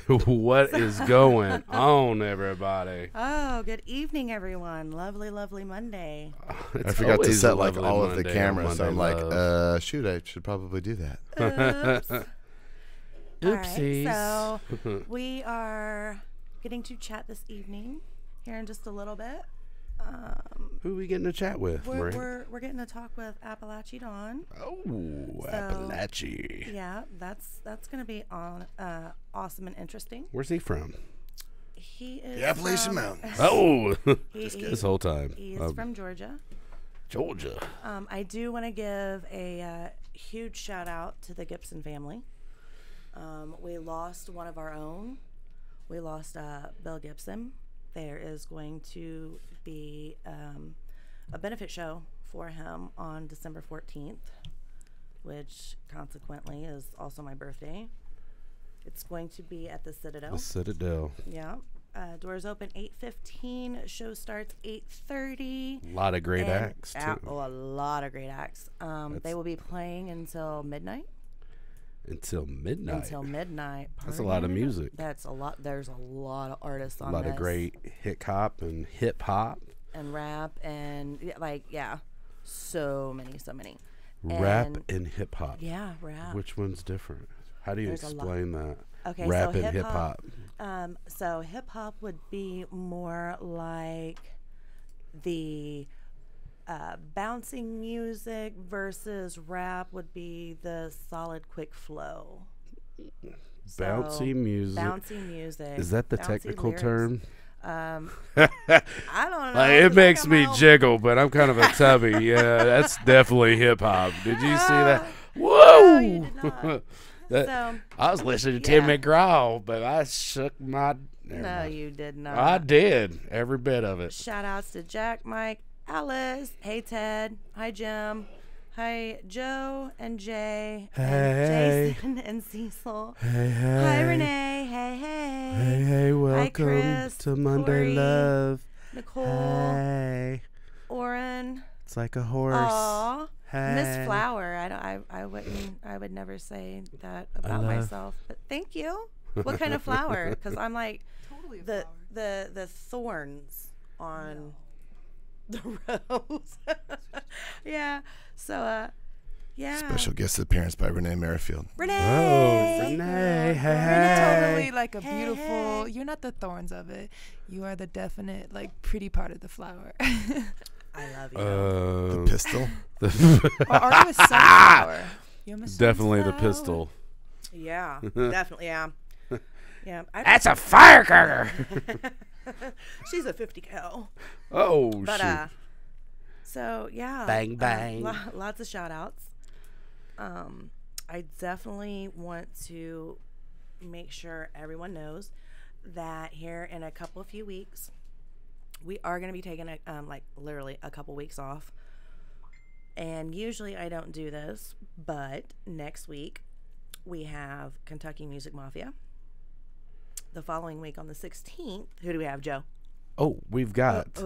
What is going on, everybody? Oh, good evening, everyone. Lovely, lovely Monday. It's I forgot to always set a like lovely all of the Monday on cameras, so I'm Monday like, Love. shoot, I should probably do that. Oops. Oopsies. All right, so we are getting to chat this evening here in just a little bit. Who are we getting to chat with, Miranda? We're getting to talk with Apalachee Don. Oh, So, Apalachee. Yeah, that's going to be awesome and interesting. Where's he from? He is The Appalachian from, Mountains. Oh, He's this whole time. from Georgia. Georgia. I do want to give a huge shout out to the Gibson family. We lost one of our own. We lost Bill Gibson. There is going to be a benefit show for him on December 14th, which consequently is also my birthday. It's going to be at the Citadel. The Citadel. Yeah. Doors open 8:15. Show starts 8:30. A lot of great acts, too. A lot of great acts. They will be playing until midnight. Until midnight. That's a lot of music. That's a lot. There's a lot of artists on A lot this. of great hip-hop and hip-hop. And rap and, so many. Rap and hip-hop. Yeah, rap. Which one's different? How do you There's a lot. explain that? Okay, Rap so and hip-hop. So hip-hop would be more like the bouncing music versus rap would be the solid, quick flow. Bouncy music. Bouncy music. Is that the bouncy technical lyrics. term? I don't know. Like, it 'cause I makes got me my own- jiggle, but I'm kind of a tubby. Yeah, that's definitely hip-hop. Did you see that? No, Whoa! you did not. That- So, I was listening to Tim yeah. McGraw, but I shook my... Never no, mind. you did not. I did. Every bit of it. Shout outs to Jack, Mike, Alice. Hey, Ted. Hi, Jim. Hi, Joe and Jay. Hey. And Jason and Cecil. Hey, Hi, Renee. Hey, hey. Hey, welcome Chris, to Monday Corey, Love. Nicole. Hey. Oren. It's like a horse. Aw. Hey. Miss Flower. I would never say that about myself. But thank you. What kind of flower? Because I'm like Totally a the flower. the thorns on the rose. Yeah. So yeah. Special guest appearance by Renee Merrifield. Renee. Oh, Renee. Hey, hey. Totally like a Hey, beautiful. hey. You're not the thorns of it. You are the definite like pretty part of the flower. I love you. The pistol. Or are you a sunflower? You're a Definitely the sunflower. pistol. Yeah. Definitely. Yeah. Yeah. That's a firecracker. She's a 50 cal. Oh, But shoot. so yeah. Bang, bang. Lots of shout outs. I definitely want to make sure everyone knows that here in a few weeks, we are going to be taking literally a couple weeks off. And usually I don't do this, but next week we have Kentucky Music Mafia. The following week on the 16th, who do we have, Joe? Oh, we've got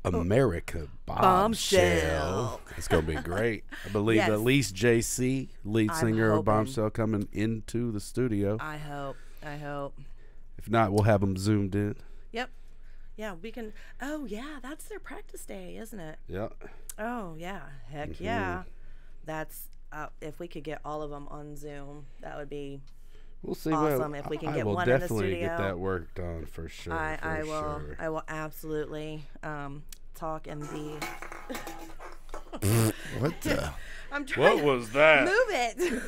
America Bombshell. Bombshell. It's going to be great. I believe Yes. at least JC, lead I'm singer of hoping. Bombshell, coming into the studio. I hope. If not, we'll have them zoomed in. Yep. Yeah, we can. Oh, yeah, that's their practice day, isn't it? Yeah. Oh, yeah. Heck yeah. That's, if we could get all of them on Zoom, that would be We'll see. awesome. If we can get I will one in the definitely studio. get that worked on for sure. I will. Sure. I will absolutely talk in the. What the? I'm trying What was that? move it.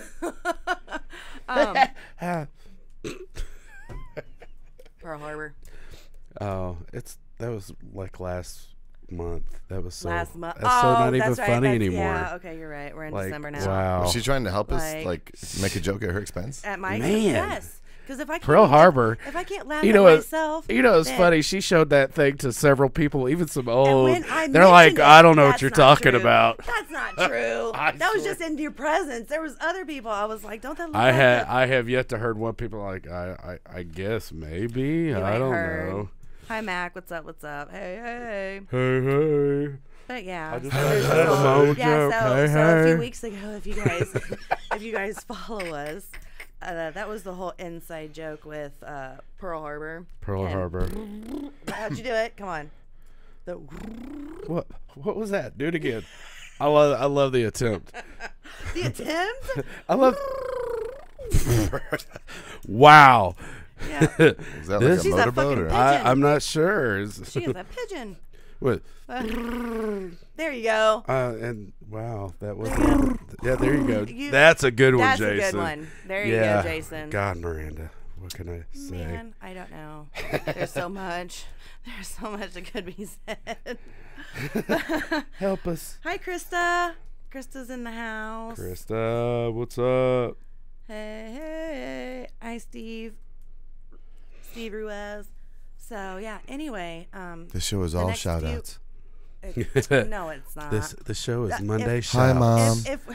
Pearl Harbor. Oh, that was like last month. That was so Last month. That's so not even that's right. funny That's- anymore. Yeah. Okay, you're right. We're in Like, December now. wow. Was she trying to help us, Like- make a joke at her expense? At my Man. yes. Because if I can't Pearl Harbor. if I can't laugh You at know what? myself, You know, it's then- funny. She showed that thing to several people, even some old. when I They're like, mentioned it, I don't know what that's you're not talking true. about. That's not true. I That was swear. just in your presence. There was other people. I was like, don't that look I like had a- I have yet to heard one people like I guess maybe You I ain't don't heard. know. Hi Mac, what's up? What's up? Hey, hey. Hey hey. But yeah, I just so had there's to have a also- moment yeah. joke. So, Hey, so a hey. few weeks ago, if you guys follow us, That was the whole inside joke with Pearl Harbor. Pearl And- Harbor. How'd you do it? Come on. The What was that? Do it again. I love the attempt. the attempt? I love. Wow. Yeah. Is that like a She's a motorboat fucking or? pigeon. I'm not sure. She is a pigeon. What? There you go. And wow, that was. There you go. Yeah, there you go. You- That's a good one, That's Jason. a good one. There you Yeah. go, Jason. God, Miranda, what can I say? Man, I don't know. There's so much. There's so much that could be said. Help us, Hi, Krista. Krista's in the house. Krista. What's up? Hey. Hi, Steve. Steve Ruiz. So, yeah, anyway. This show is the all next shout few- outs. No, it's not. The show is If- Monday Hi, Shout Mom. If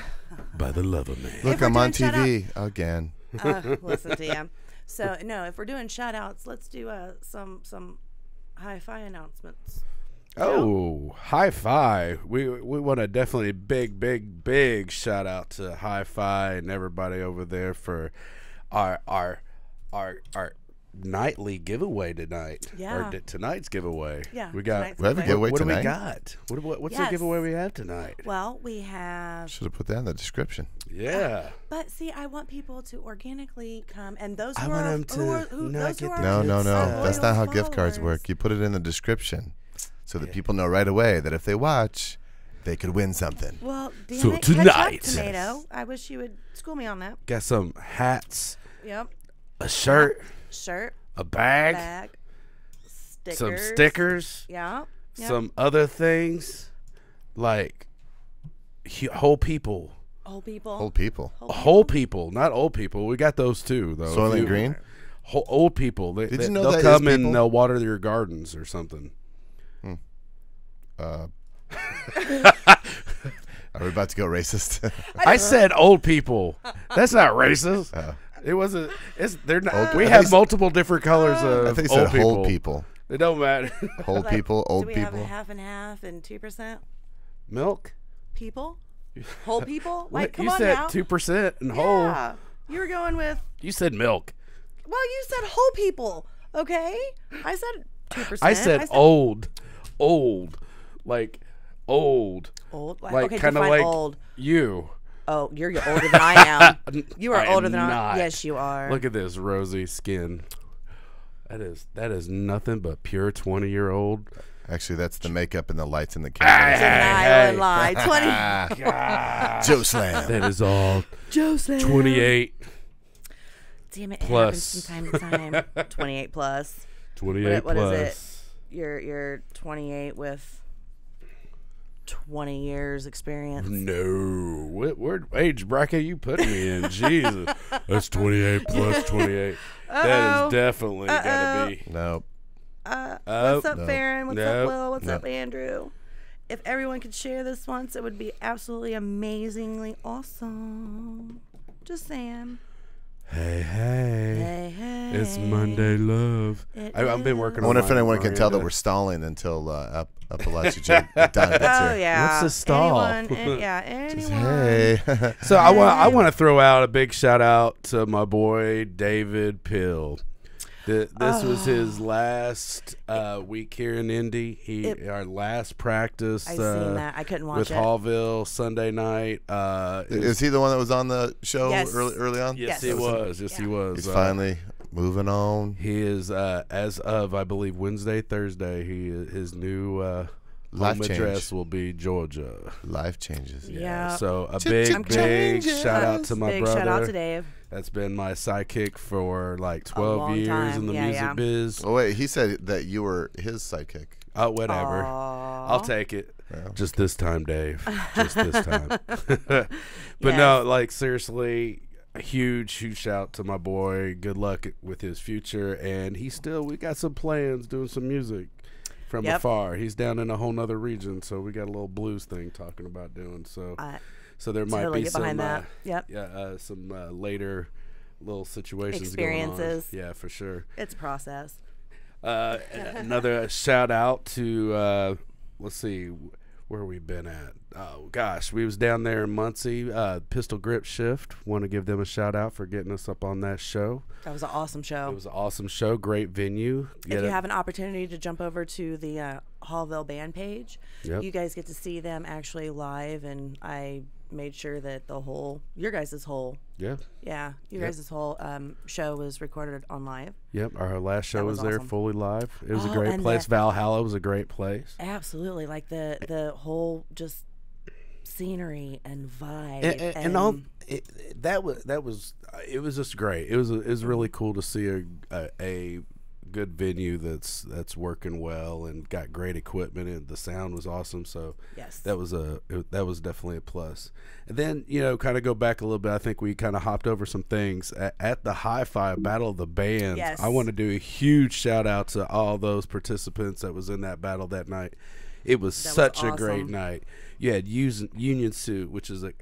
by the Lover Man. Look, we're I'm on doing shout TV again. listen to you. So, no, if we're doing shout outs, let's do some hi-fi announcements. Oh, Hi-Fi. We want to definitely big shout out to Hi-Fi and everybody over there for our nightly giveaway tonight. Yeah. Or tonight's giveaway. Yeah, We got tonight's We have a giveaway. giveaway what do we tonight. got? What's the Yes. giveaway we have tonight? Well, we have. Should have put that in the description. Yeah. But see, I want people to organically come, and those I who want are them to not those who get are No, no, no. our That's loyal not how gift cards followers. work. You put it in the description so that people know right away that if they watch, they could win something. Well, damn So it, catch up, tonight- tomato. I wish you would school me on that. Got some hats, Yep. a shirt, Shirt, a bag, bag, stickers. some stickers, Yeah. Yep. some other things like whole people. Old people. Old people. Whole people, not old people. We got those too, though. Soil If and you- Green? Old people. Did you know they'll that is come and people? they'll water your gardens or something. Are we about to go racist? I said old people. That's not racist. Oh. It wasn't. They're not. Old- we I have think- multiple different colors of I think you old said whole people. It don't matter. Whole Like, people, old do we people. have a half and half and 2% Milk. people? Whole people? What? Like, come You on said now. 2% and whole. Yeah. You were going with. You said milk. Well, you said whole people. Okay. I said 2%. I said old, like old, Old. like okay, kind of define like old. you. Oh, you're older than I am. You are I am older than I not. am. Yes, you are. Look at this rosy skin. That is nothing but pure 20-year-old. Actually, that's the makeup and the lights in the Ah, camera. Denial and lie. 20. God, Joe Slam. that is all Joe Slam. 28, Damn it. plus. It happens from time to time. 28 plus. 28 What plus. is it? You're 28 with 20 years experience. No, what age bracket you putting me in? Jesus, that's 28 plus 28. That is definitely gotta be. Nope. What's up, no. Farron? What's Nope. up, Will? What's Nope. up, Andrew? If everyone could share this once, it would be absolutely amazingly awesome. Just saying. Hey, Hey, hey. it's Monday Love. It I've been working I on wonder if mine, anyone can tell that Miranda. we're stalling until Apalachee Don gets Oh, here. yeah. What's the stall? Anyone, yeah, Just, anyone. hey. So I want to throw out a big shout out to my boy David Pill. This was his last week here in Indy. Our last practice I seen that. I couldn't watch with it. Hallville Sunday night. Is he the one that was on the show Yes. early on? Yes, Yes. he was. Yes, Yeah. he was. He's finally moving on. He is as of I believe Wednesday, Thursday. His new Life home change. address will be Georgia. Life changes. Yeah. So a Cha-ching big changes. shout out to my Big brother. shout out to Dave. That's been my sidekick for like 12 long years time. in the Yeah, music yeah. biz. Oh wait, he said that you were his sidekick. Whatever. Aw. I'll take it. Yeah. Just this time, Dave. Just this time. But Yes. no, like seriously, a huge shout to my boy. Good luck with his future. And we got some plans doing some music from Yep. afar. He's down in a whole nother region, so we got a little blues thing talking about doing. So there might totally be get some behind that. Yep. some later little situations Experiences. going on. Yeah, for sure. It's a process. Another shout out to let's see, where we been at? Oh gosh, we was down there in Muncie. Pistol Grip Shift. Want to give them a shout out for getting us up on that show. That was an awesome show. It was an awesome show. Great venue. If you have an opportunity to jump over to the Hallville band page, you guys get to see them actually live, and I made sure that your guys' whole show was recorded on live. Yep, our last show was there awesome. fully live. It was a great place. Valhalla was a great place. Absolutely, like the whole just scenery and vibe and all. It was just great. It was really cool to see a good venue that's working well and got great equipment, and the sound was awesome. So yes, that was definitely a plus. And then kind of go back a little bit. I think we kind of hopped over some things at the Hi-Fi Battle of the Bands. Yes. I want to do a huge shout out to all those participants that was in that battle that night. It was such a great night. You had Union Suit, which is a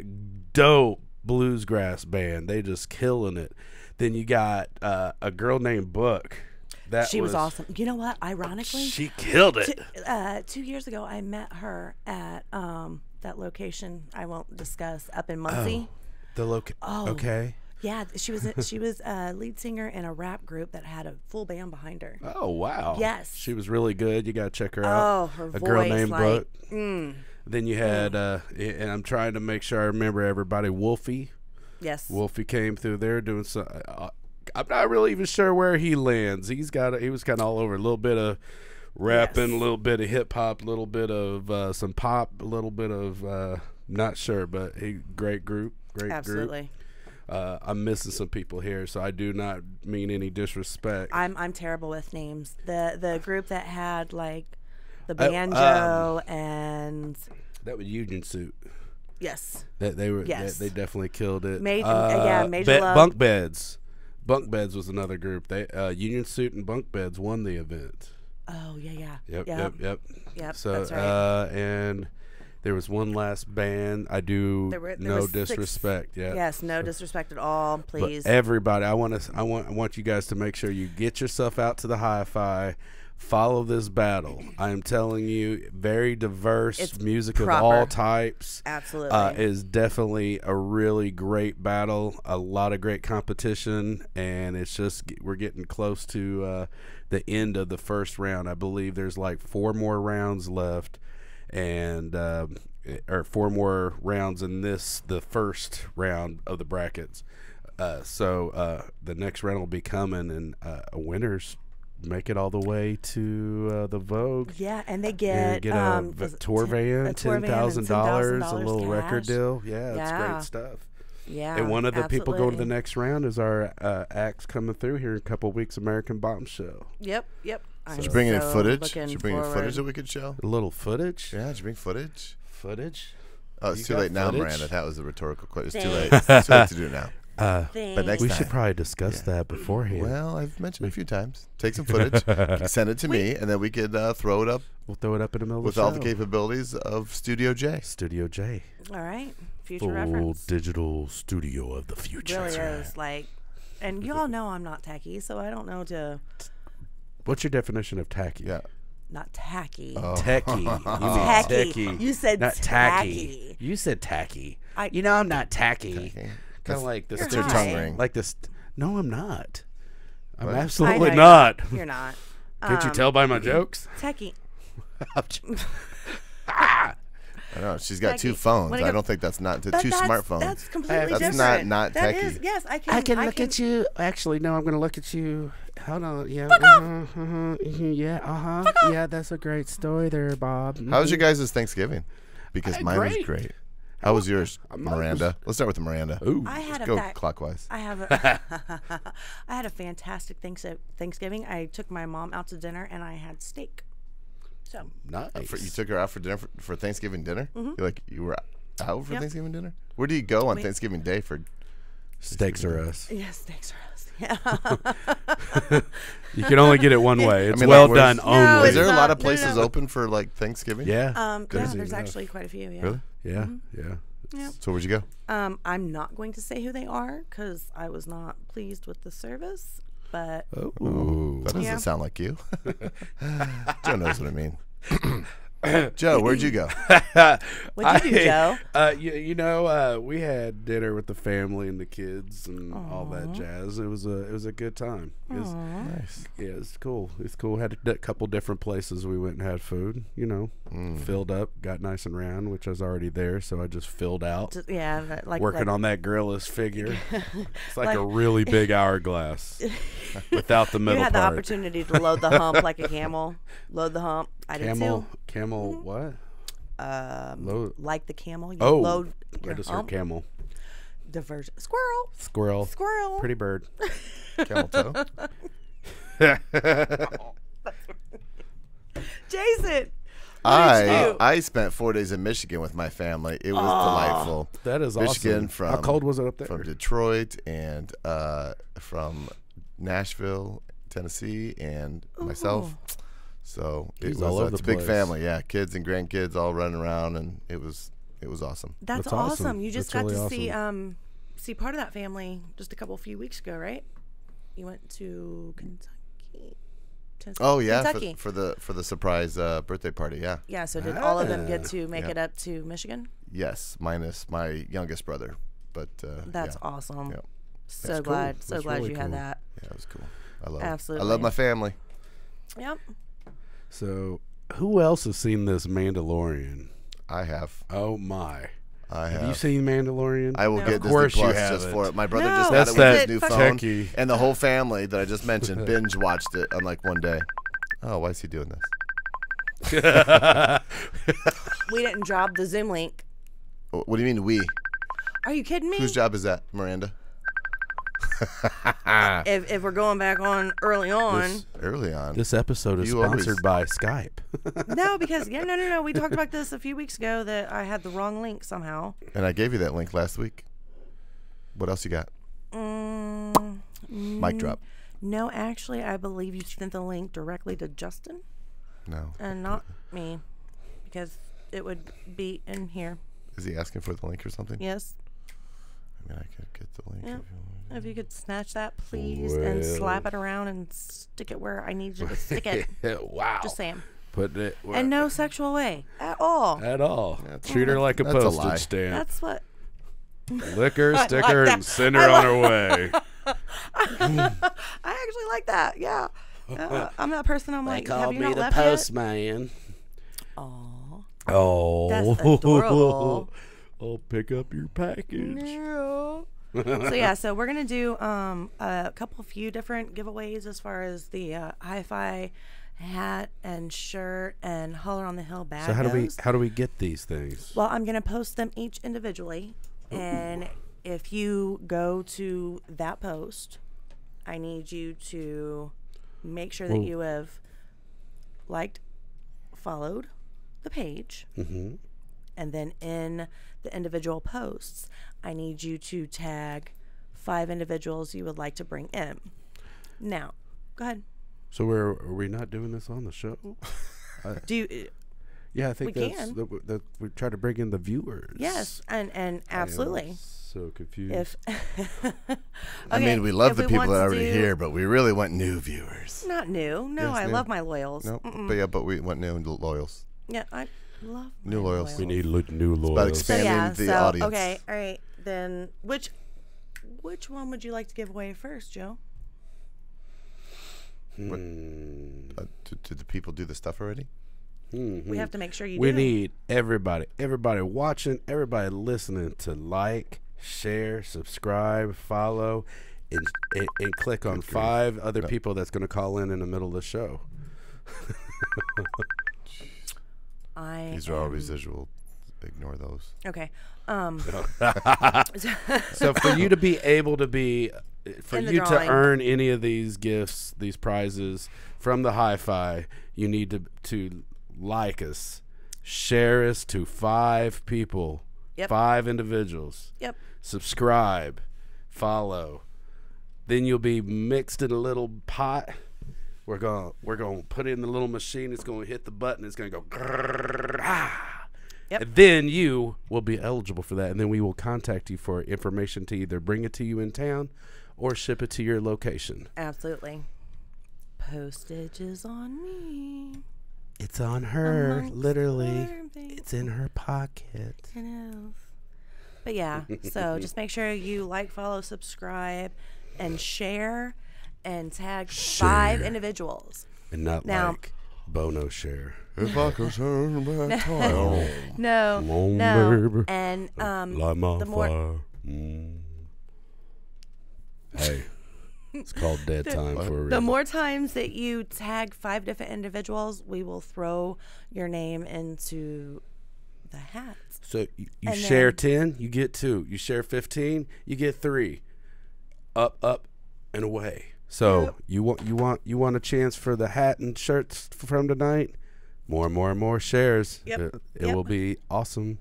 dope bluesgrass band. They just killing it. Then you got a girl named Book. She was awesome. You know what? Ironically, she killed it. 2 years ago, I met her at that location I won't discuss up in Muncie. Okay. Yeah, she was a lead singer in a rap group that had a full band behind her. Oh wow. Yes. She was really good. You got to check her out. Oh, her voice. A girl named Book. Mm. Then you had and I'm trying to make sure I remember everybody. Wolfie. Yes. Wolfie came through there doing some. I'm not really even sure where he lands. He was kind of all over. A little bit of rapping, a little bit of hip hop, a little bit of some pop, a little bit of not sure, but great group, Absolutely. I'm missing some people here, so I do not mean any disrespect. I'm terrible with names. The group that had like the banjo and that was Union Suit. Yes. That they were. Yes. They definitely killed it. Major Love. Bunk Beds. Bunk Beds was another group. They Union Suit and Bunk Beds won the event. Oh yeah. Yep. So that's right. and there was one last band. I do no disrespect. Yeah. Yes, no disrespect at all. Please. But everybody, I want you guys to make sure you get yourself out to the Hi-Fi. Follow this battle. I am telling you, very diverse music of all types. Absolutely. Is definitely a really great battle. A lot of great competition, and it's just we're getting close to the end of the first round. I believe there's like 4 more rounds left, and or 4 more rounds in the first round of the brackets. So the next round will be coming, and winners make it all the way to the Vogue. Yeah, and they get a tour van, $10,000, a little record deal. Yeah, it's great stuff. Yeah, and one of the people going to the next round is our acts coming through here in a couple of weeks, American Bomb Show. Yep. Did you bring any footage? Did you bring any footage that we could show? A little footage? Yeah, did you bring footage? Footage? Oh, it's too late now, Miranda. That was a rhtorical question. It's too late. It's too late to do it now. But next we time. Should probably discuss that beforehand. Well, I've mentioned it a few times. Take some footage, send it to me, and then we could throw it up. We'll throw it up in the middle of the show. With all the capabilities of Studio J. Studio J. All right. Future Full reference. digital studio of the future. It really is. Like, and you all know I'm not tacky, so I don't know to... What's your definition of tacky? Yeah. Not tacky. Oh. Techie. You mean tacky. You said not tacky. You said tacky. I'm not tacky. Kind of like this. That's your tongue ring. Like this. No, I'm not. I'm what? absolutely not. You're not. Can't you tell by my jokes? Techie. I know she's got 2 phones. I don't think that's not 2 smartphones. That's completely different. That's not techie. Is, yes, I can look at you. Actually, no, I'm going to look at you. Hold on. Yeah. Yeah, that's a great story there, Bob. How was your guys' Thanksgiving? Because mine was great. How was yours, Miranda? Let's start with Miranda. Ooh. Go clockwise. I had a fantastic Thanksgiving. I took my mom out to dinner, and I had steak. So nice. You took her out for dinner for Thanksgiving dinner? Mm-hmm. You were out for Thanksgiving dinner? Where do you go on Thanksgiving Day for Steaks Are Us? Yeah, Steaks Are Us. Yeah. You can only get it one way. It's done only. No, is there a lot of places open for Thanksgiving? Yeah. There's actually quite a few. Yeah. Really? Yeah. Mm-hmm. Yeah. So where'd you go? I'm not going to say who they are because I was not pleased with the service. But that doesn't sound like you. Joe knows what I mean. Joe, where'd you go? What'd you do, Joe? We had dinner with the family and the kids and all that jazz. It was a good time. Nice. Yeah, it's cool. It's cool. Had a couple different places we went and had food. Filled up, got nice and round, which I was already there, so I just filled out. Yeah, working on that gorilla's figure. It's like a really big hourglass without the middle You had part. the opportunity to load the hump like a camel. Load the hump. I did too. Camel, what? Like the camel. You Oh, load I your just heard hump. camel. Diversion. Squirrel. Squirrel. Pretty bird. Camel toe. Jason. I spent 4 days in Michigan with my family. It was delightful. That is Michigan awesome. How cold was it up there? From Detroit and from Nashville, Tennessee, and myself. So He's all over it's a the big place. family. Yeah, kids and grandkids all running around, and it was awesome. That's awesome. awesome. You just That's got really to see part of that family just a few weeks ago, right? You went to Kentucky. Oh yeah, Kentucky. for the surprise birthday party. Yeah. Yeah. So did all of them get to make it up to Michigan? Yes, minus my youngest brother. But That's yeah. awesome. Yeah. So That's glad, cool. so That's glad really you had cool. that. Yeah, it was cool. I love Absolutely. I love my family. Yep. So, who else has seen this Mandalorian? I have. Oh my! I Have have. you seen Mandalorian? I will No. get Of Disney course you Plus just haven't. for it. My brother No, just That's got it with that his new phone, techie. and the whole family that I just mentioned binge watched it on like one day. Oh, why is he doing this? We didn't drop the Zoom link. What do you mean we? Are you kidding me? Whose job is that, Miranda? If we're going back on early on, Early on. This episode is You always- sponsored by Skype. no, because no. We talked about this a few weeks ago that I had the wrong link somehow. And I gave you that link last week. What else you got? Mic drop. No, actually, I believe you sent the link directly to Justin No. and not me, because it would be in here. Is he asking for the link or something? Yes. I mean, I could get the link. Yeah. If you want. If you could snatch that, please, and slap it around and stick it where I need you to stick it. Wow! Just saying. Putting it And no sexual way at all. at all. Treat her like a That's a postage lie. stamp. That's what. Lick her, stick her, that. and send her on her way. I actually like that. Yeah. I'm that person. I'm like, have you not left postman. yet? Aw. Oh, That's adorable. I'll pick up your package. Yeah. So we're gonna do a few different giveaways as far as the hi-fi hat and shirt and Holler on the Hill bag. So goes. how do we get these things? Well, I'm gonna post them each individually, and if you go to that post, I need you to make sure that you have liked, followed the page, and then in the individual posts, I need you to tag 5 individuals you would like to bring in. Now, go ahead. So are we not doing this on the show? Do you? Yeah, I think We that's can. that we try to bring in the viewers. Yes, and absolutely. So confused. If I mean, we love if the we people want that to are already do- here, but we really want new viewers. Not new. No, Yes, I new. love my loyals. No, but we want new loyals. Yeah, I love New my loyals. we need new about loyals. expanding the audience. Okay, all right. Then which one would you like to give away first, Joe? Did the people do the stuff already? We have to make sure you We do. need everybody watching, everybody listening to like, share, subscribe, follow, and click on 5 other people that's going to call in the middle of the show. These are all residual. Ignore those. Okay. So for you to be able to be, for In the you to drawing. earn any of these gifts, these prizes from the hi-fi, you need to like us, share us to 5 people, Yep. 5 individuals. Yep. Subscribe, follow. Then you'll be mixed in a little pot. We're gonna put it in the little machine. It's gonna hit the button. It's gonna go. Grrr, ah. Yep. And then you will be eligible for that, and then we will contact you for information to either bring it to you in town or ship it to your location. Absolutely. Postage is on me. It's on her, Amongst literally. other things. It's in her pocket. It is. But yeah, so just make sure you like, follow, subscribe, and share, and tag 5 individuals. And not Now- like Bono share. If I could turn back time. No, Long no, baby. and Light my the more fire. Hey, it's called dead time for a reason. the more times that you tag 5 different individuals, we will throw your name into the hat. So you And share then- 10, you get 2. You share 15, you get 3. Up, and away. So you want a chance for the hat and shirts from tonight? More and more shares. Yep. It will be awesome.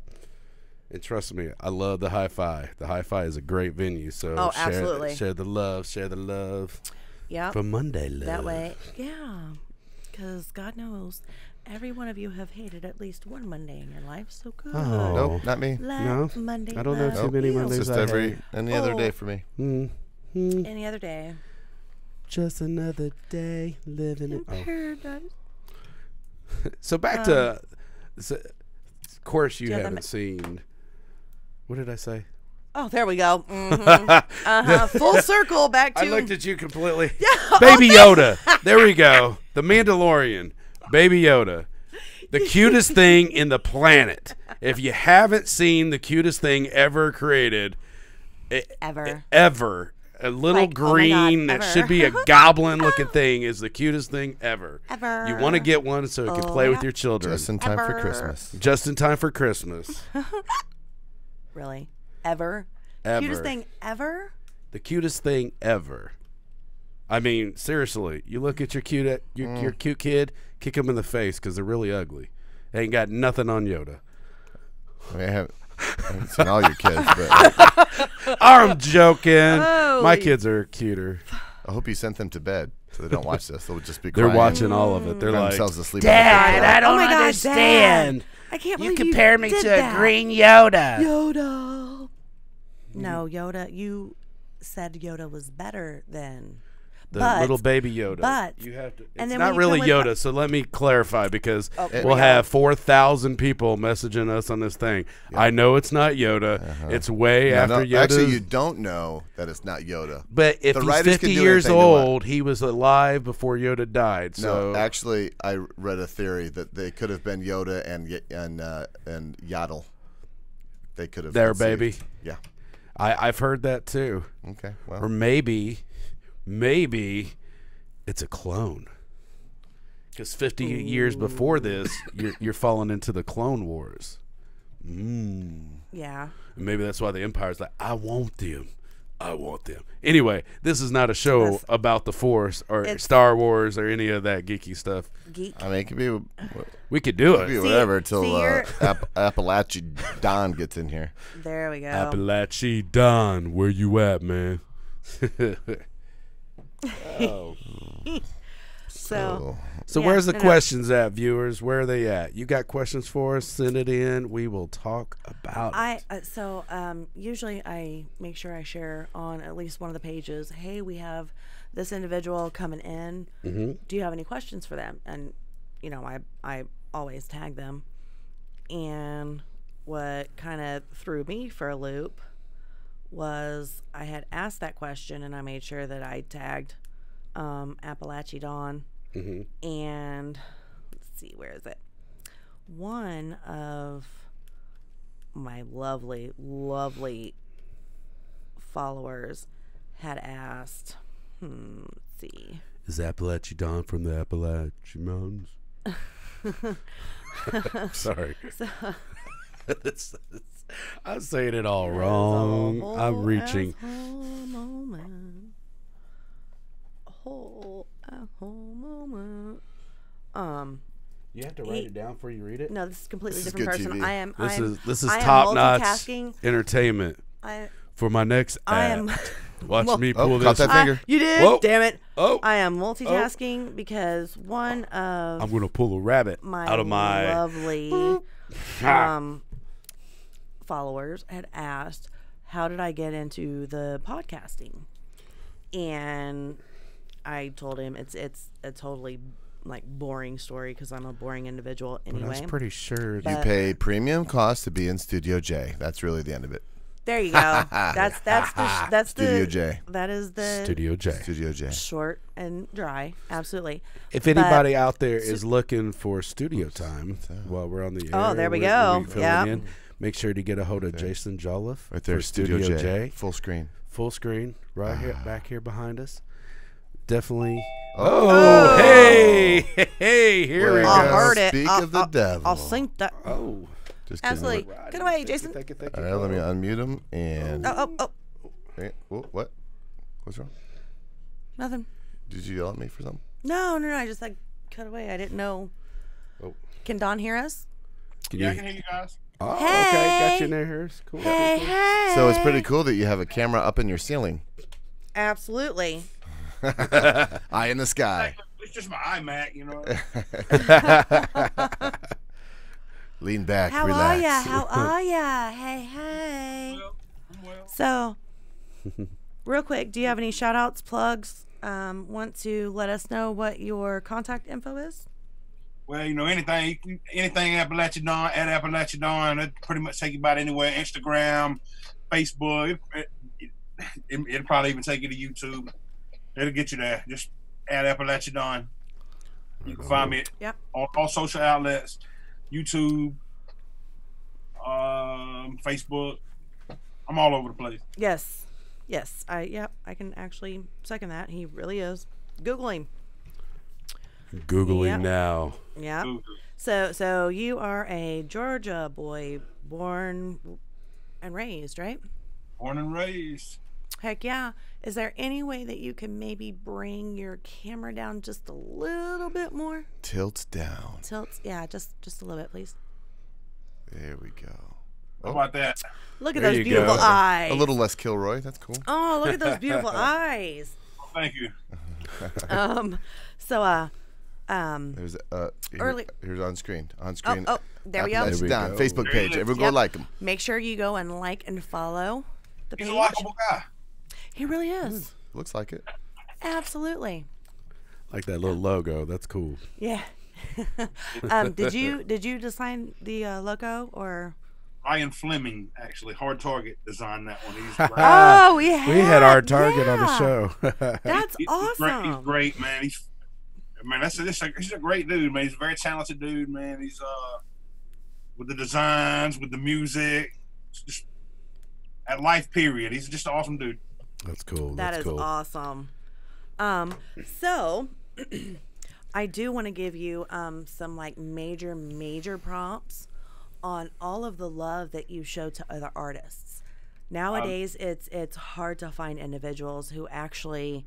And trust me, I love the Hi-Fi. The Hi-Fi is a great venue. So Oh, share, absolutely. share the love. Yeah. For Monday love. That way, yeah. Because God knows, every one of you have hated at least one Monday in your life. So good. Oh. Nope, not me. Let No, Monday I don't know love too many you. Mondays. It's just any other day for me. Any other day. Just another day living it. Oh. Paradise. So back to, of course you Yeah, that haven't seen. What did I say? Oh, there we go. Full circle back to. I looked at you completely. Baby Yoda. There we go. The Mandalorian. Baby Yoda. The cutest thing in the planet. If you haven't seen the cutest thing ever created, Ever. a little Like, oh my God, green that ever. should be a goblin looking thing is the cutest thing ever. Ever. You want to get one so it can play with your children. Just in time for Ever. Christmas. Just in time for Christmas. Really? Ever? Ever. Cutest thing ever? The cutest thing ever. I mean, seriously, you look at your cute kid, kick him in the face because they're really ugly. They ain't got nothing on Yoda. I mean, I haven't seen all your kids, but I'm joking. Holy- My kids are cuter. I hope you sent them to bed so they don't watch this. They'll just be They're crying. watching all of it. They're Crying like, themselves to sleep. Dad, I don't Oh my God, understand. Dad. I can't You believe compare me did to that. a green Yoda. Yoda. No, Yoda. You said Yoda was better than. The but, little baby Yoda. but- you have to. It's and then not when you really come with- Yoda, so let me clarify because here we'll we have go. 4,000 people messaging us on this thing. I know it's not Yoda. It's way after Yoda. Actually, you don't know that it's not Yoda. But if The he's writers 50 can do years anything they want. old, he was alive before Yoda died. So No, actually, I read a theory that they could have been Yoda and Yaddle. They could have their conceived. baby. Yeah. I've heard that too. Okay. Or Well, maybe it's a clone. Because 50 years before this, you're falling into the Clone Wars. Yeah. Maybe that's why the Empire's like, I want them. Anyway, this is not a show That's- about the Force or It's- Star Wars or any of that geeky stuff. Geek. I mean, it could be, We could do be it. whatever till see, you're- Apalachee Don gets in here. There we go. Apalachee Don, where you at, man? Oh. So. So Yeah, where's the no. questions at, viewers? Where are they at? You got questions for us? Send it in. We will talk about it. Usually I make sure I share on at least one of the pages. Hey, we have this individual coming in. Mm-hmm. Do you have any questions for them? And I always tag them. And what kind of threw me for a loop was I had asked that question and I made sure that I tagged Apalachee Don. Mm-hmm. And let's see, where is it? One of my lovely followers had asked, let's see. Is Apalachee Don from the Appalachian Mountains? Sorry. I'm saying it all wrong. I'm reaching. Whole moment. You have to write it down before you read it. No, this is a completely This is different good person. TV. This is I am top notch multitasking. entertainment for my next I act. am. Watch me pull caught this. that finger. You did? Whoa. Damn it. Oh, I am multitasking because one of I'm gonna pull a rabbit my out of my. lovely followers had asked, how did I get into the podcasting? And I told him it's a totally like boring story because I'm a boring individual But I anyway. was pretty sure. You But- pay premium cost to be in Studio J. That's really the end of it. There you go. That's Studio the J. that is the Studio J. Studio J. short and dry. Absolutely. If anybody out there is looking for studio time while we're on the air, Oh, there we we're go. filling Yeah. in, make sure to get a hold of Jason Jolliffe Right there, for Studio J. Full screen. Full screen, right here, back here behind us. Definitely. Oh, hey, here we Well, go. I heard it. Speak of the devil. I'll sync that. Oh, Just kidding. Absolutely. Get away, Jason. thank you. All right, let me unmute him. And Oh. Hey, what? What's wrong? Nothing. Did you yell at me for something? No. I just like cut away. I didn't know. Oh. Can Don hear us? Yeah, I can hear you guys. Oh, okay, Hey. got you in there. Harris. Cool. Hey. So it's pretty cool that you have a camera up in your ceiling. Absolutely. Eye in the sky. It's just my iMac, you know. Lean back, How relax. are ya? How are ya? Hey. Well, I'm well. So, real quick, do you have any shout outs, plugs? Want to let us know what your contact info is? Well, you know, anything Apalachee Don, at Apalachee Don, that pretty much take you about anywhere. Instagram, Facebook. It'll probably even take you to YouTube. It'll get you there. Just at Apalachee Don. You can find me Yep. on all social outlets, YouTube, Facebook. I'm all over the place. Yes. I can actually second that. He really is. Google him. Googling Yep. now. Yeah. Ooh. So you are a Georgia boy, born and raised, right? Born and raised. Heck yeah. Is there any way that you can maybe bring your camera down just a little bit more? Tilts down. Tilts. Yeah, just a little bit, please. There we go. How about that? Look at There those you beautiful go. eyes. A little less Kilroy. That's cool. Oh, look at those beautiful eyes. Well, thank you. There's Early- here's on screen. On screen. Oh, there we go. Apalachee There we Don, go. Facebook page. There you Everyone Yep. go like him. Make sure you go and like and follow the He's page. a likable guy. He really is. Looks like it. Absolutely. Like that little logo. That's cool. Yeah. Did you design the logo or? Ryan Fleming, actually, Hard Target designed that one. He's great. Oh, We had our target on the yeah. show. That's He's awesome. He's great, man. He's a great dude, man. He's a very talented dude, man. He's with the designs, with the music, just at life. Period. He's just an awesome dude. That's cool. That That's is cool. awesome. So I do want to give you some like major prompts on all of the love that you show to other artists. Nowadays, it's hard to find individuals who actually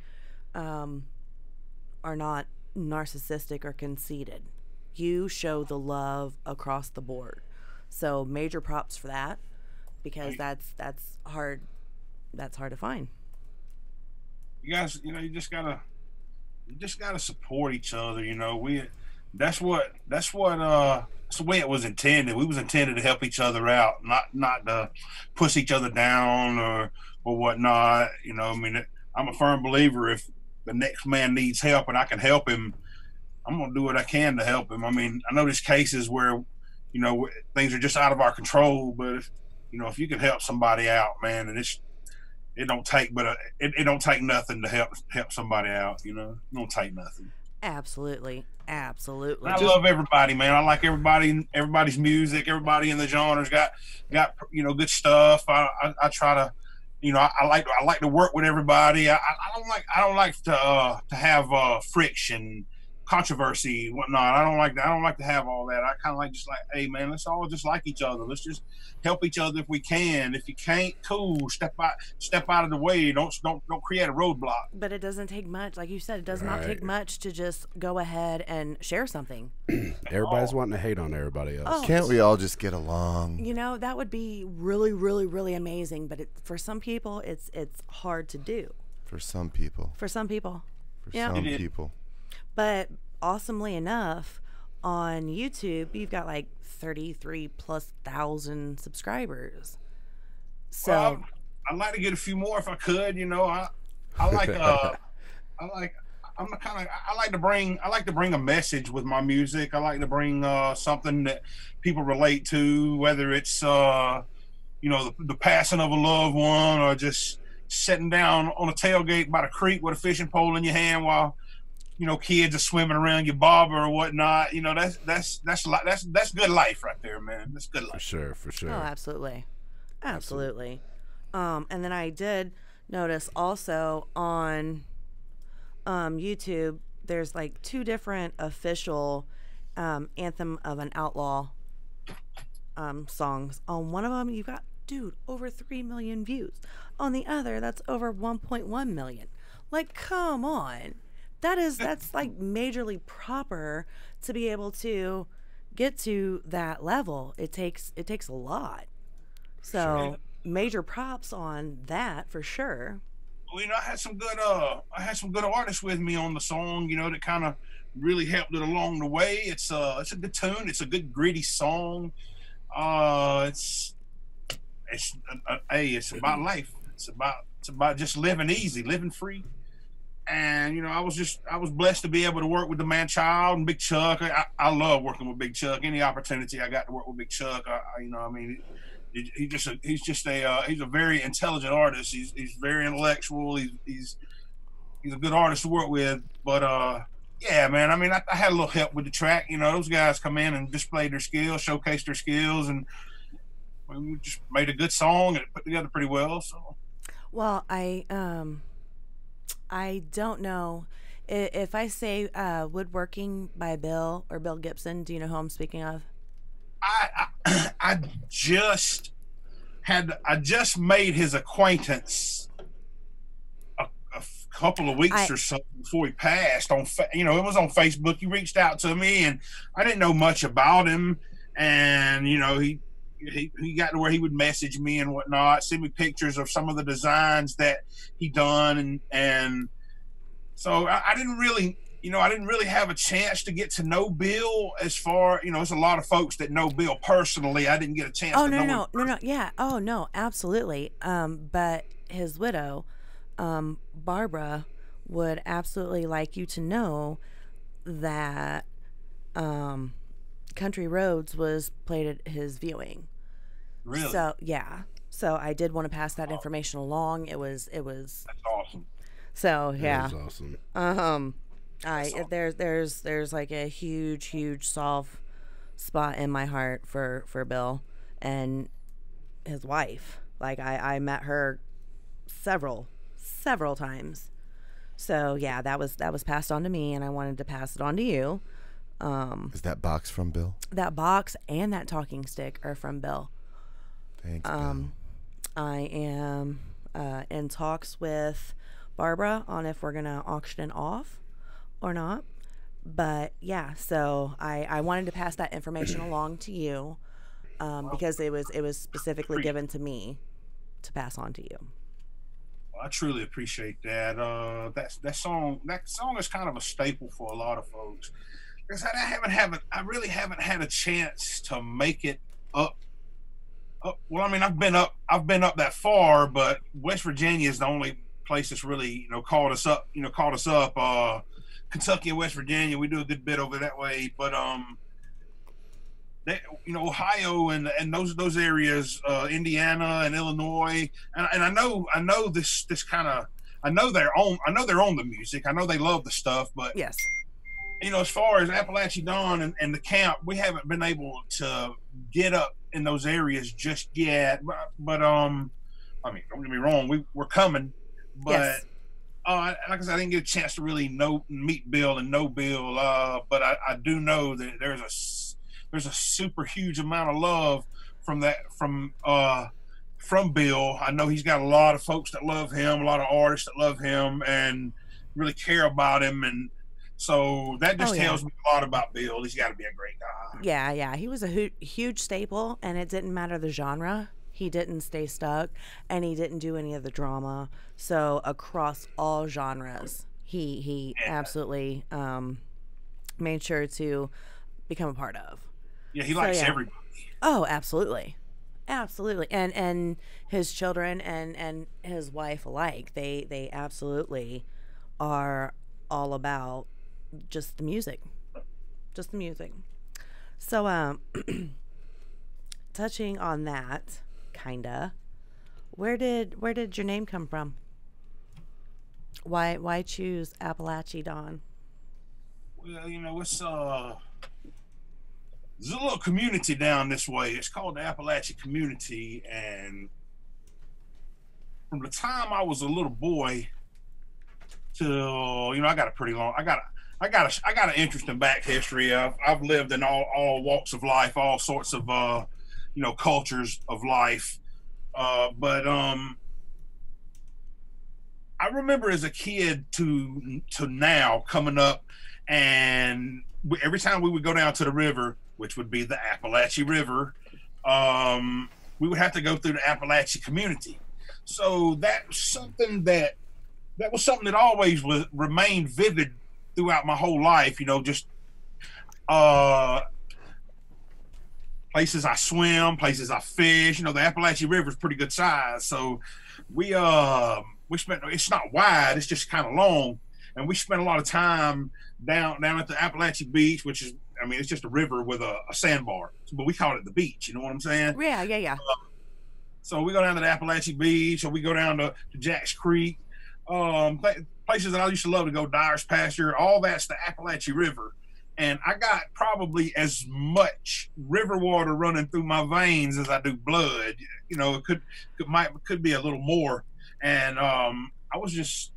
are not narcissistic or conceited. You show the love across the board. So major props for that, because that's hard. That's hard to find. You guys, you know, you just gotta support each other. You know, that's the way it was intended. We was intended to help each other out, not to push each other down or whatnot. You know, I mean, I'm a firm believer if the next man needs help and I can help him, I'm gonna do what I can to help him. I mean, I know there's cases where, you know, things are just out of our control, but if you can help somebody out, man, and it don't take nothing to help somebody out. You know, it don't take nothing. Absolutely. And I love everybody, man. I like everybody's music. Everybody in the genres got good stuff. I try to, I like to work with everybody. I don't like to have friction, controversy, whatnot. I don't like to have all that. I kind of like, hey man, let's all just like each other. Let's just help each other if we can. If you can't, cool. Step out of the way. Don't create a roadblock. But it doesn't take much. Like you said, it does not take Right. much to just go ahead and share something. Everybody's wanting to hate on everybody else. Oh. Can't we all just get along? That would be really, really, really amazing. But for some people, it's hard to do. For some people. For some people. For Yeah. some It is. people. But awesomely enough, on YouTube, you've got like 33,000+ subscribers. So Well, I'd like to get a few more if I could. I like I'm the kind of I like to bring a message with my music. I like to bring something that people relate to, whether it's the passing of a loved one, or just sitting down on a tailgate by the creek with a fishing pole in your hand while kids are swimming around your barber or whatnot. That's good life right there, man. That's good life. For sure. Oh, absolutely. And then I did notice also on YouTube, there's like 2 different official Anthem of an Outlaw songs. On one of them, you got, dude, over 3 million views. On the other, that's over 1.1 million. Like, come on. That's like majorly proper to be able to get to that level. It takes a lot. So major props on that for sure. Well, I had some good artists with me on the song, that kind of really helped it along the way. It's a good tune. It's a good gritty song. It's about life. It's about just living easy, living free. And I was blessed to be able to work with the man Child and Big Chuck. I love working with Big Chuck. Any opportunity I got to work with Big Chuck, he's a very intelligent artist. He's very intellectual. He's a good artist to work with. But yeah, man. I had a little help with the track. Those guys come in and displayed their skills, showcased their skills, and we just made a good song and it put together pretty well. So, well, I don't know if I say Woodworking by Bill or Bill Gibson. Do you know who I'm speaking of? I just made his acquaintance a couple of weeks or so before he passed. It was on Facebook. He reached out to me, and I didn't know much about him. And he got to where he would message me and whatnot, send me pictures of some of the designs that he done, and so I didn't really have a chance to get to know Bill. As far there's a lot of folks that know Bill personally. I didn't get a chance. No, yeah. Oh no, absolutely. But his widow, Barbara, would absolutely like you to know that Country Roads was played at his viewing. Really? So yeah. So I did want to pass that information along. It was. That's awesome. So yeah. That is awesome. There's like a huge soft spot in my heart for Bill and his wife. Like I met her several times. So yeah, that was passed on to me, and I wanted to pass it on to you. Is that box from Bill? That box and that talking stick are from Bill. Thanks, Bill. I am in talks with Barbara on if we're gonna auction it off or not. But yeah, so I wanted to pass that information along to you because it was specifically given to me to pass on to you. Well, I truly appreciate that. That song is kind of a staple for a lot of folks. Because I really haven't had a chance to make it up. Well, I've been up that far, but West Virginia is the only place that's really caught us up. Kentucky and West Virginia, we do a good bit over that way, but Ohio and those areas, Indiana and Illinois, and I know this kind of, I know they're on the music. I know they love the stuff, but yes. As far as Apalachee Don and the camp, we haven't been able to get up in those areas just yet. But don't get me wrong, we're coming. But yes. Like I said, I didn't get a chance to really meet Bill and know Bill. But I do know that there's a super huge amount of love from Bill. I know he's got a lot of folks that love him, a lot of artists that love him and really care about him, and so that just tells me a lot about Bill. He's got to be a great guy. Yeah. He was a huge staple, and it didn't matter the genre. He didn't stay stuck, and he didn't do any of the drama. So across all genres, he absolutely made sure to become a part of. Yeah, he likes everybody. Oh, absolutely. And his children and his wife alike, they absolutely are all about just the music. Just the music. So, touching on that, kinda, where did your name come from? Why choose Apalachee Don? Well, you know, there's a little community down this way. It's called the Apalachee community, and from the time I was a little boy till, you know, I got an interesting back history. I've lived in all walks of life, all sorts of you know, cultures of life. But I remember as a kid to now coming up, and every time we would go down to the river, which would be the Apalachee River, we would have to go through the Apalachee community. So that was something that always remained vivid throughout my whole life. You know, just places I swim, places I fish. You know, the Apalachee River is pretty good size, so we spent. It's not wide; it's just kind of long, and we spent a lot of time down at the Apalachee Beach, which is, I mean, it's just a river with a sandbar, but we call it the beach. You know what I'm saying? Yeah. So we go down to the Apalachee Beach, or we go down to Jack's Creek, places that I used to love to go. Dyer's Pasture, all that's the Apalachee River, and I got probably as much river water running through my veins as I do blood. You know, it could be a little more, and I was just,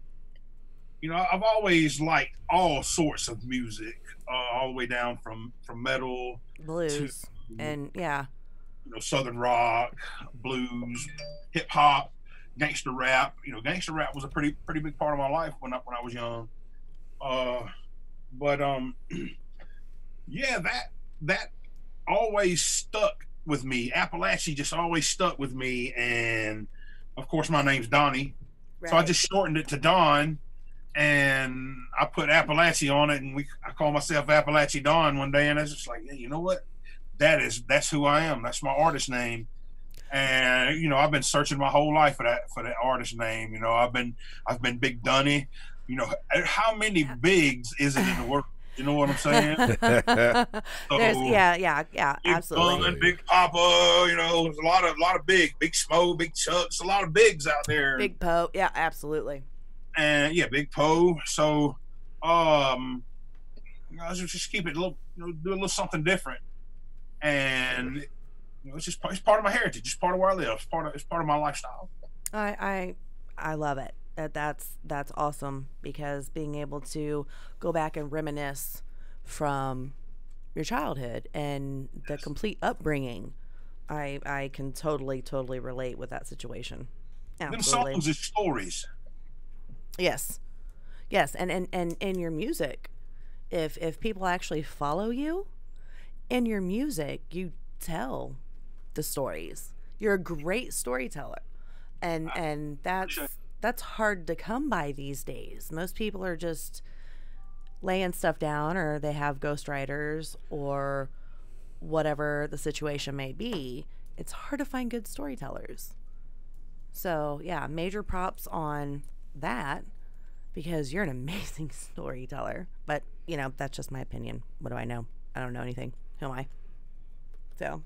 you know, I've always liked all sorts of music, all the way down from metal, Blues, to, and yeah. you know, southern rock, blues, hip hop, gangster rap. You know, gangster rap was a pretty big part of my life when I was young. But yeah, that always stuck with me. Appalachee just always stuck with me, and of course my name's Donnie, so I just shortened it to Don, and I put Apalachee on it, and I call myself Apalachee Don one day, and I was just like, yeah, you know what? That's who I am. That's my artist name. And you know, I've been searching my whole life for that artist name. You know, I've been Big Dunny. You know, how many bigs is it in the world? You know what I'm saying? So, yeah, Big absolutely. Bun, Big Papa. You know, there's a lot of Big Smo, Big Chucks, a lot of bigs out there. Big Poe, yeah, absolutely. And yeah, Big Poe. So, I just keep it a little, you know, do a little something different. And you know, it's part of my heritage. It's part of where I live. It's part of my lifestyle. I love it. That's awesome, because being able to go back and reminisce from your childhood and the complete upbringing, I can totally relate with that situation. Absolutely. Them songs are stories. Yes, and in your music, if people actually follow you in your music, you tell the stories. You're a great storyteller, and that's hard to come by these days. Most people are just laying stuff down, or they have ghostwriters, or whatever the situation may be. It's hard to find good storytellers. So yeah, major props on that, because you're an amazing storyteller. But you know, that's just my opinion. What do I know? I don't know anything. Who am I? So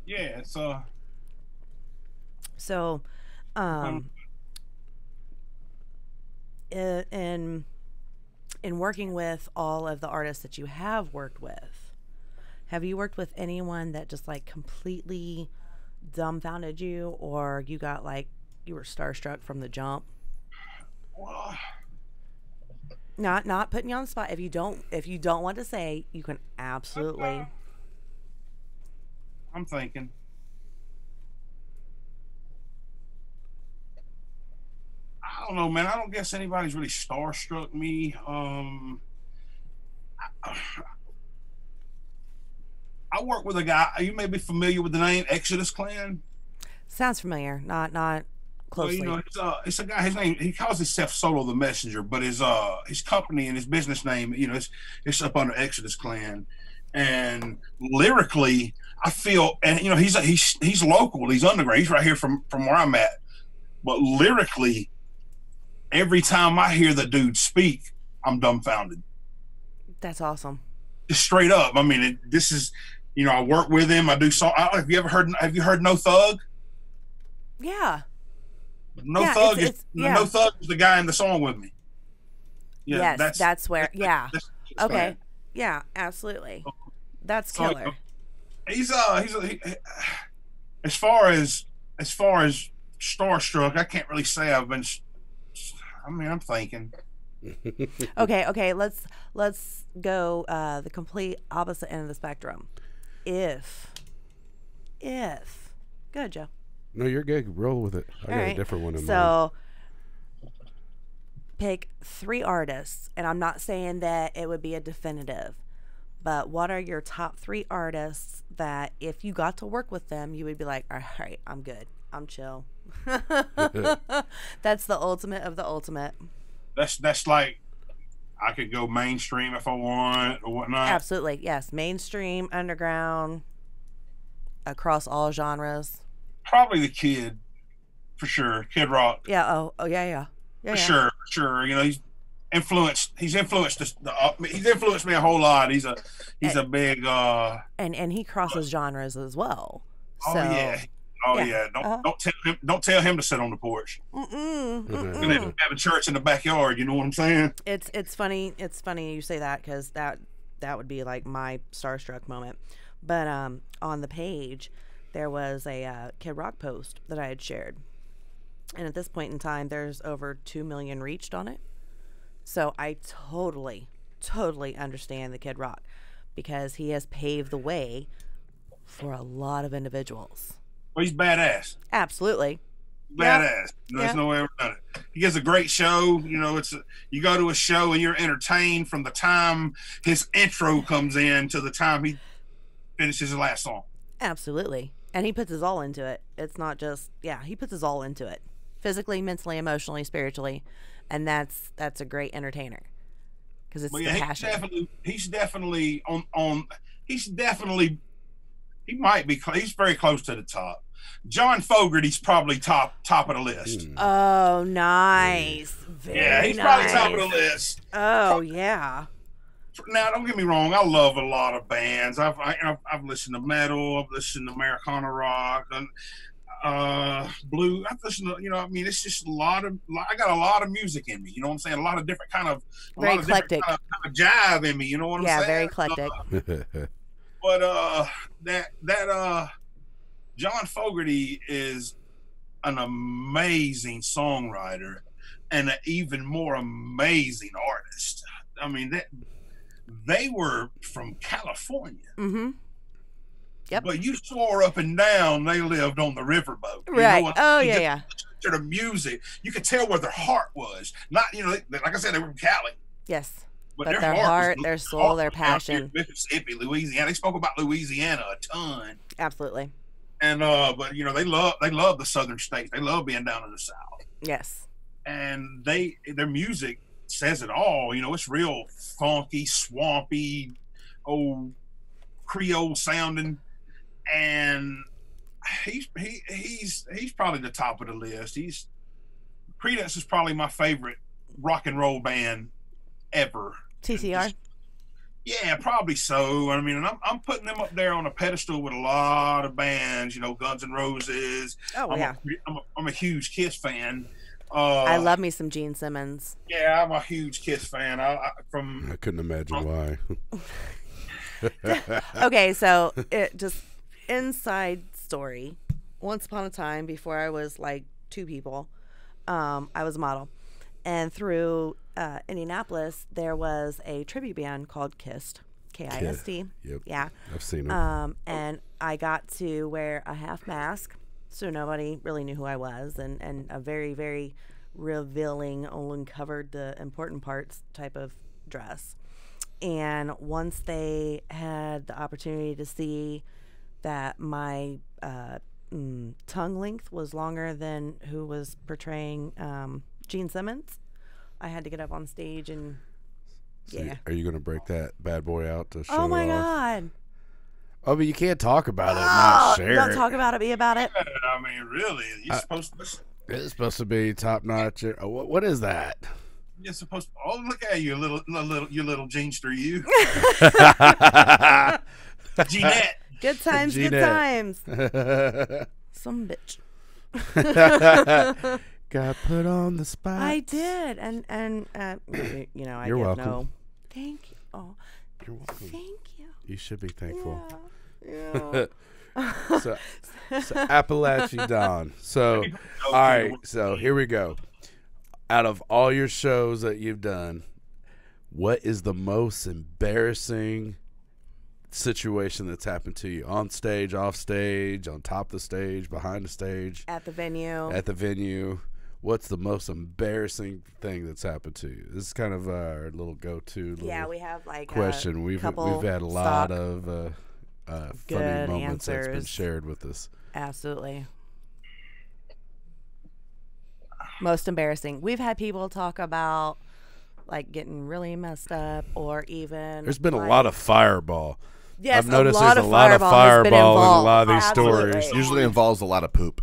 yeah, it's in working with all of the artists that you have worked with, have you worked with anyone that just like completely dumbfounded you, or you got like, you were starstruck from the jump? well, Not putting you on the spot. If you don't want to say, you can absolutely. I'm thinking. I don't know, man. I don't guess anybody's really starstruck me. I work with a guy. You may be familiar with the name Exodus Clan. Sounds familiar. Not Well, closely. you know, it's a guy. His name, he calls himself Solo the Messenger, but his company and his business name, you know, it's up under Exodus Clan. And lyrically, I feel, and you know, he's local. He's underground. He's right here from where I'm at. But lyrically, every time I hear the dude speak, I'm dumbfounded. That's awesome. Just straight up. I mean, this is, you know, I work with him. I do song. Have you heard No Thug? Yeah. No Yeah, Thug yeah. No Thug is the guy in the song with me. Yeah, yes, that's where. Yeah. That's Okay. bad. Yeah, absolutely. That's So, killer. He, as far as starstruck, I can't really say I've been. I mean, I'm thinking. Okay. Let's go the complete opposite end of the spectrum. If. Go ahead, Joe. No, you're good. Roll with it. I got a different one in mind. So, pick 3 artists, and I'm not saying that it would be a definitive, but what are your top 3 artists that if you got to work with them, you would be like, all right, I'm good. I'm chill. That's the ultimate of the ultimate. That's like, I could go mainstream if I want or whatnot. Absolutely, yes. Mainstream, underground, across all genres. Probably the Kid, for sure. Kid Rock. Yeah. Oh yeah. For sure. You know, he's influenced me a whole lot. He's a big and he crosses genres as well. Oh so, yeah. Don't tell him to sit on the porch. Have a church in the backyard. You know what I'm saying? It's funny you say that, because that would be like my starstruck moment. But on the page there was a Kid Rock post that I had shared, and at this point in time there's over 2 million reached on it. So I totally understand the Kid Rock, because he has paved the way for a lot of individuals. Well, he's badass. Absolutely. Badass. There's no way around it. He gives a great show. You know, you go to a show and you're entertained from the time his intro comes in to the time he finishes his last song. Absolutely. And he puts his all into it. It's not just, he puts his all into it. Physically, mentally, emotionally, spiritually. And that's a great entertainer. Because it's the passion. He's definitely he's very close to the top. John Fogerty's probably top of the list. Oh, nice. Very he's probably top of the list. Oh, yeah. Now, don't get me wrong. I love a lot of bands. I've listened to metal. I've listened to Americana rock and blue. I've listened to, it's just I got a lot of music in me. You know what I'm saying? A lot of different kind of eclectic kind of jive in me. You know what I'm saying? Yeah, very eclectic. But that John Fogerty is an amazing songwriter and an even more amazing artist. I mean, they were from California. Mm-hmm. Yep. But you swore up and down they lived on the riverboat. Right. Yeah. To the music, you could tell where their heart was. Not, like I said, they were from Cali. Yes. But their heart, their soul, their passion. Mississippi, Louisiana. They spoke about Louisiana a ton. Absolutely. And but they love the southern states. They love being down in the South. Yes. And their music says it all. It's real funky, swampy, old Creole sounding, and he's probably the top of the list. Creedence is probably my favorite rock and roll band ever. TCR. Yeah, probably so. I mean, I'm putting them up there on a pedestal with a lot of bands. Guns N' Roses. Oh, yeah. I'm a huge Kiss fan. I love me some Gene Simmons. Yeah, I'm a huge Kiss fan. I couldn't imagine why. Okay, so it just inside story. Once upon a time, before I was like 2 people, I was a model, and through Indianapolis there was a tribute band called KIST. KIST. Yep. Yeah, I've seen it. and I got to wear a half mask, so nobody really knew who I was, and a very, very revealing, only covered the important parts type of dress. And once they had the opportunity to see that my tongue length was longer than who was portraying Gene Simmons, I had to get up on stage and Are you going to break that bad boy out to show Oh my off? God. Oh, but you can't talk about it and not share Don't it. talk about it, be about it. I mean, really, you're supposed to. It's supposed to be top notch. What is that? You're supposed to. Oh, look at you, you little Jeanster, you. Jeanette. Good times, good Jeanette. times. Some bitch. Got put on the spot. I did, and you know, I You're get welcome. no. Thank you. Oh, You're welcome. thank you. You should be thankful. Yeah. So Apalachee Don. So, all right. So here we go. Out of all your shows that you've done, what is the most embarrassing situation that's happened to you on stage, off stage, on top of the stage, behind the stage, At the venue. at the venue? What's the most embarrassing thing that's happened to you? This is kind of our little go-to Yeah, we have like question. We've had a lot of funny good moments that's been answers. shared with us. Absolutely. Most embarrassing. We've had people talk about like getting really messed up, or even There's been a like, lot of fireball. Yes, I've noticed a lot there's of a lot of fireball has been fireball in a involved. lot of these Absolutely. stories. Usually involves a lot of poop.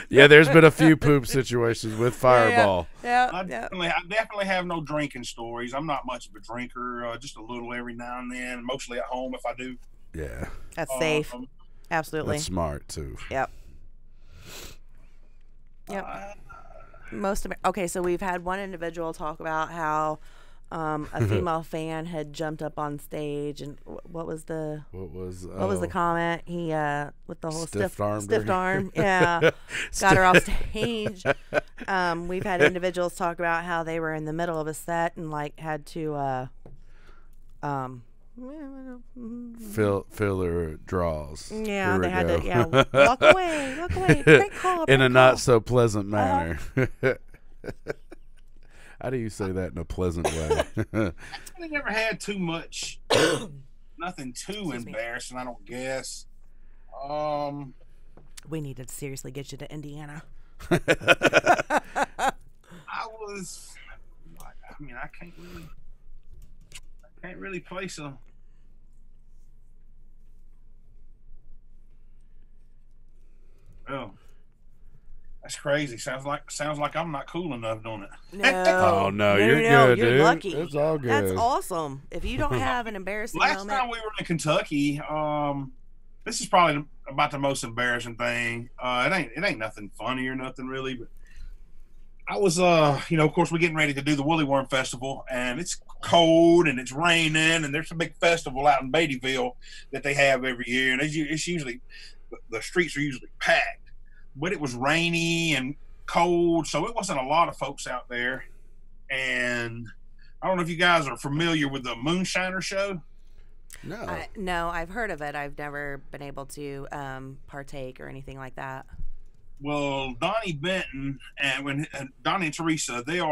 Yeah, there's been a few poop situations with fireball. Yeah, I yeah. definitely have no drinking stories. I'm not much of a drinker. Just a little every now and then. Mostly at home if I do. Yeah, That's safe. Absolutely. that's smart too. Yep. Yep. Okay, so we've had one individual talk about how a female fan had jumped up on stage, and what was the comment? He with the whole stiff arm, yeah, got her off stage. We've had individuals talk about how they were in the middle of a set and like had to fill their draws. yeah, Here we they had go. to walk away. Great call. In a great not call. so pleasant manner. How do you say that in a pleasant way? I never had too much. Nothing too embarrassing, I don't guess. We need to seriously get you to Indiana. I mean, I can't really place a. Oh, that's crazy. Sounds like I'm not cool enough, don't it? No. Oh no, you're good, you're dude. lucky. It's all good. That's awesome. If you don't have an embarrassing Last moment, time we were in Kentucky, this is probably about the most embarrassing thing. It ain't nothing funny or nothing really, but I was, of course, we're getting ready to do the Woolly Worm Festival, and it's cold and it's raining, and there's a big festival out in Beattyville that they have every year, and it's usually the streets are usually packed. But it was rainy and cold, so it wasn't a lot of folks out there. And I don't know if you guys are familiar with the Moonshiner Show. No. no, I've heard of it. I've never been able to partake or anything like that. Well, Donnie Benton and Donnie and Teresa, they're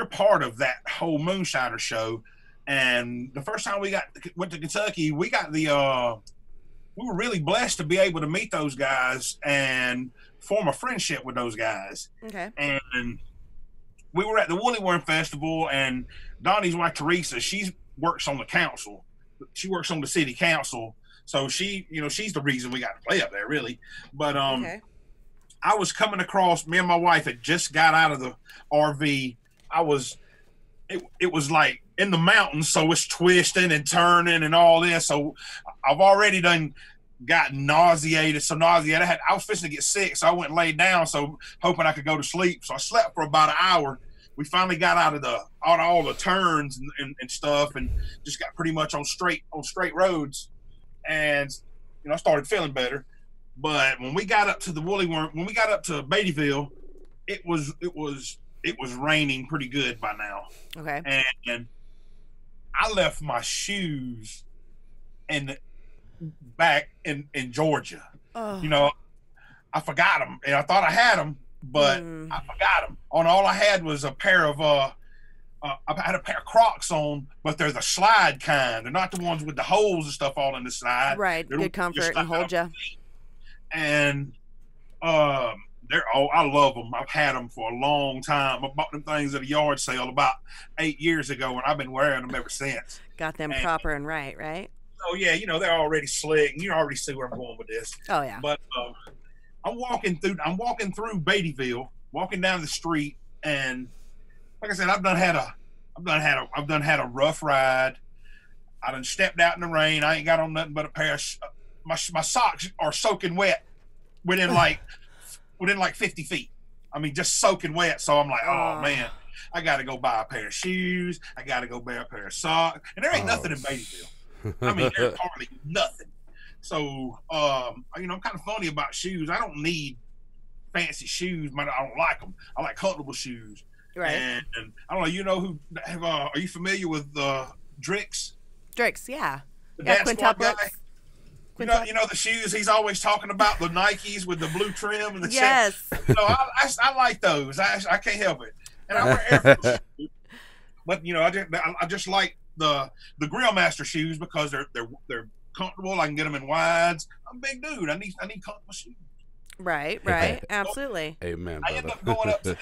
part of that whole Moonshiner Show. And the first time we went to Kentucky, we got we were really blessed to be able to meet those guys and form a friendship with those guys. Okay. And we were at the Woolly Worm Festival, and Donnie's wife Teresa, she works on the council. She works on the city council, so she's the reason we got to play up there, really. But Okay. I was coming across. Me and my wife had just got out of the RV. It was like in the mountains, so it's twisting and turning and all this. So I've already got nauseated. I was fixing to get sick, so I went and laid down, so hoping I could go to sleep. So I slept for about an hour. We finally got out of all the turns and stuff, and just got pretty much on straight roads. And I started feeling better. But when we got up to when we got up to Beattyville, it was raining pretty good by now. Okay. And I left my shoes back in Georgia. Oh. I forgot them, and I thought I had them, but I forgot them. All I had was a pair of I had a pair of Crocs on, but they're the slide kind. They're not the ones with the holes and stuff all in the side. Right. Good comfort and hold you. And I love them. I've had them for a long time. I bought them things at a yard sale about 8 years ago, and I've been wearing them ever since. Got them proper and right? So yeah, they're already slick, and you already see where I'm going with this. Oh yeah. But I'm walking through Beattyville, walking down the street, and like I said, I've done had a rough ride. I done stepped out in the rain. I ain't got on nothing but a pair of my socks are soaking wet within like 50 feet. I mean, just soaking wet. So I'm like, oh man, I got to go buy a pair of shoes. I got to go buy a pair of socks. And there ain't nothing in Beattyville. I mean, there's hardly nothing. So, I'm kind of funny about shoes. I don't need fancy shoes, but I don't like them. I like comfortable shoes. Right. And I don't know, are you familiar with Drix? Drix, yeah. The Yeah, dance squad guy? Quintuplets. You know the shoes he's always talking about, the Nikes with the blue trim and the Yes. So I like those. I can't help it. And I wear Air Force shoes. But I just like the Grill Master shoes because they're comfortable. I can get them in wides. I'm a big dude. I need comfortable shoes. Right. Absolutely. Amen, I brother. end up going up to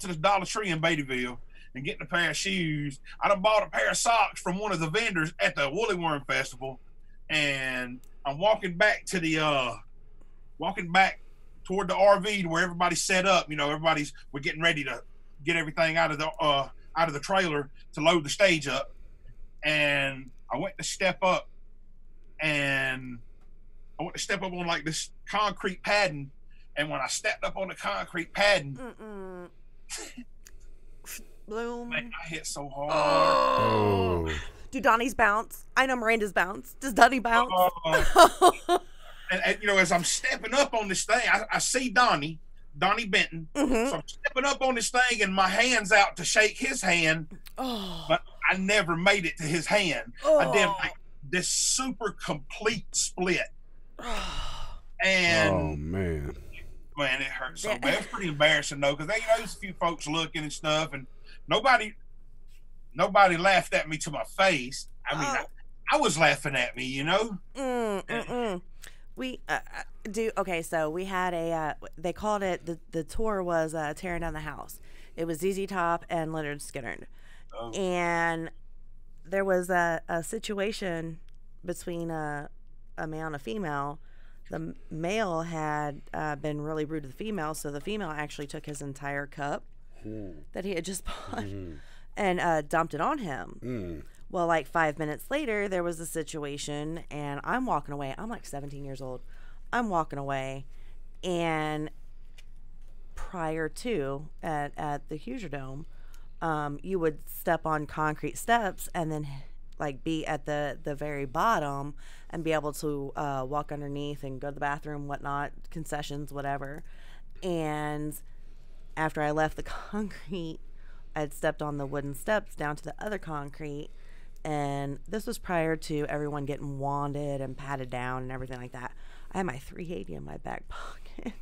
this Dollar Tree in Beattyville and getting a pair of shoes. I done bought a pair of socks from one of the vendors at the Woolly Worm Festival, and I'm walking back toward the RV where everybody's set up. We're getting ready to get everything out of the trailer to load the stage up, and I went to step up on like this concrete padding, and when I stepped up on the concrete padding, Bloom. man, I hit so hard. Oh. Do Donnie's bounce? I know Miranda's bounce. Does Donnie bounce? And as I'm stepping up on this thing, I see Donnie Benton. Mm-hmm. So I'm stepping up on this thing, and my hand's out to shake his hand, but I never made it to his hand. I did like this super complete split. And Oh man, it hurt so bad. It's pretty embarrassing though, because there's a few folks looking and stuff, and nobody laughed at me to my face. I mean, I was laughing at me, We okay. So we had they called it the tour was tearing down the house. It was ZZ Top and Leonard Skinner, and there was a situation between a male and a female. The male had been really rude to the female, so the female actually took his entire cup that he had just bought and dumped it on him. Well, like 5 minutes later, there was a situation, and I'm walking away. I'm like 17 years old. I'm walking away, and prior to at the Hoosier Dome, you would step on concrete steps and then like be at the very bottom and be able to walk underneath and go to the bathroom, whatnot, concessions, whatever. And after I left the concrete, I'd stepped on the wooden steps down to the other concrete. And this was prior to everyone getting wanded and patted down and everything like that. I had my 380 in my back pocket.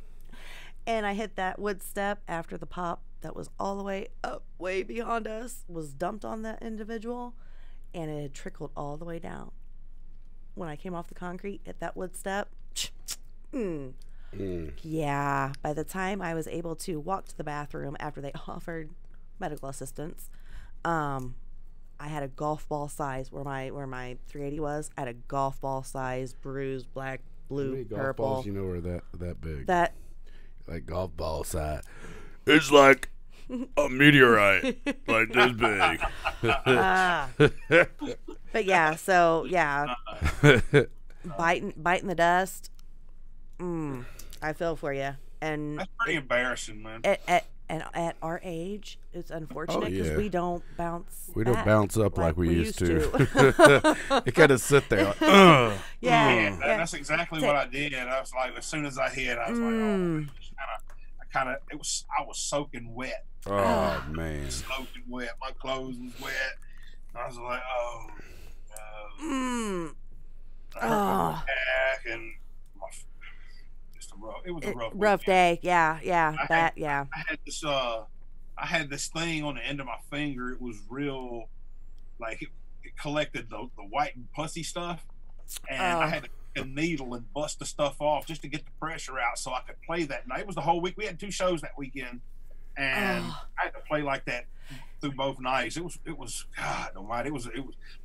And I hit that wood step after the pop that was all the way up, way beyond us, was dumped on that individual. And it had trickled all the way down. When I came off the concrete, hit that wood step. Yeah. By the time I was able to walk to the bathroom after they offered medical assistance, I had a golf ball size where my 380 was. I had a golf ball size bruise, black, blue, golf purple. balls, are that big. That like golf ball size. It's like a meteorite, like this big. But yeah, so yeah, biting the dust. I feel for you, and that's pretty embarrassing, man. At our age, it's unfortunate because yeah. we don't bounce. We don't bounce up like we used to. It kind of sit there like, yeah. That's exactly what I did. I was like, as soon as I hit, I was like, I was soaking wet. Oh man, Soaking wet. My clothes was wet. I was like, I hurt my back and it was a rough day. Yeah. I had this thing on the end of my finger. It was real, like it collected the white and pussy stuff, and I had to take a needle and bust the stuff off just to get the pressure out so I could play that night. It was the whole week. We had 2 shows that weekend, and Oh. I had to play like that through both nights. It was God Almighty. It was,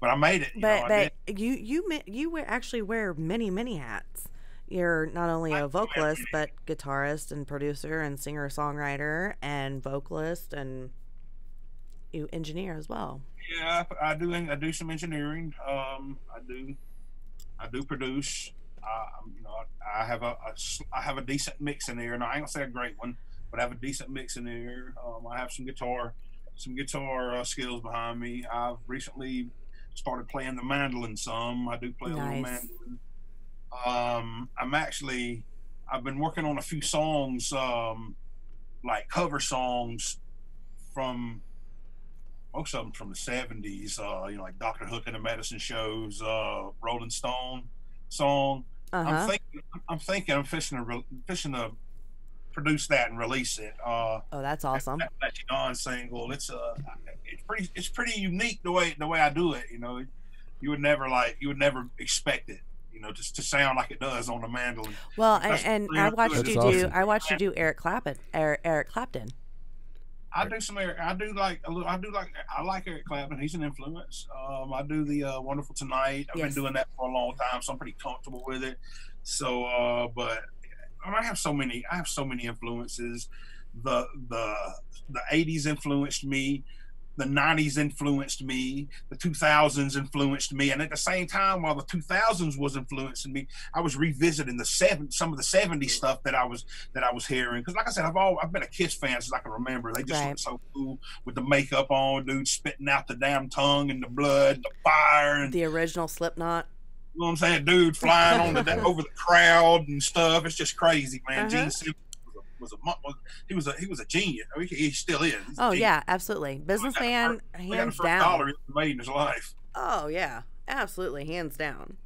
but I made it. But you actually wear many hats. You're not only a vocalist, but guitarist and producer and singer songwriter and vocalist, and you engineer as well. Yeah, I do some engineering. I do produce. I have a decent mix in there, and I ain't gonna say a great one, but I have a decent mix in there. I have some guitar skills behind me. I've recently started playing the mandolin some. I do play a little Nice. mandolin. I've been working on a few songs, like cover songs from most of them from the '70s. Like Dr. Hook and the Medicine Shows, Rolling Stone song. Uh-huh. I'm fishing to produce that and release it. Oh, that's awesome. Apalachee Don single. It's pretty unique the way I do it. You would never expect it. Just to sound like it does on the mandolin. Well, and I watched That's you do. awesome. I watched you do Eric Clapton. Eric Clapton. I do some Eric. I like Eric Clapton. He's an influence. I do the Wonderful Tonight. I've Yes. been doing that for a long time, so I'm pretty comfortable with it. So, but I have so many influences. The 80s influenced me. The 90s influenced me. The 2000s influenced me. And at the same time, while the 2000s was influencing me, I was revisiting some of the 70s stuff that I was hearing. Because, like I said, I've been a Kiss fan since I can remember. They just look so cool with the makeup on, dude, spitting out the damn tongue and the blood, the fire, and The original Slipknot. you know what I'm saying, dude, flying over the crowd and stuff. It's just crazy, man. Gene Simmons he was a genius. I mean, he still is. He's a Oh genius. yeah, absolutely. Businessman, Got the hands first down. dollar he made in his life. Oh yeah, absolutely, hands down.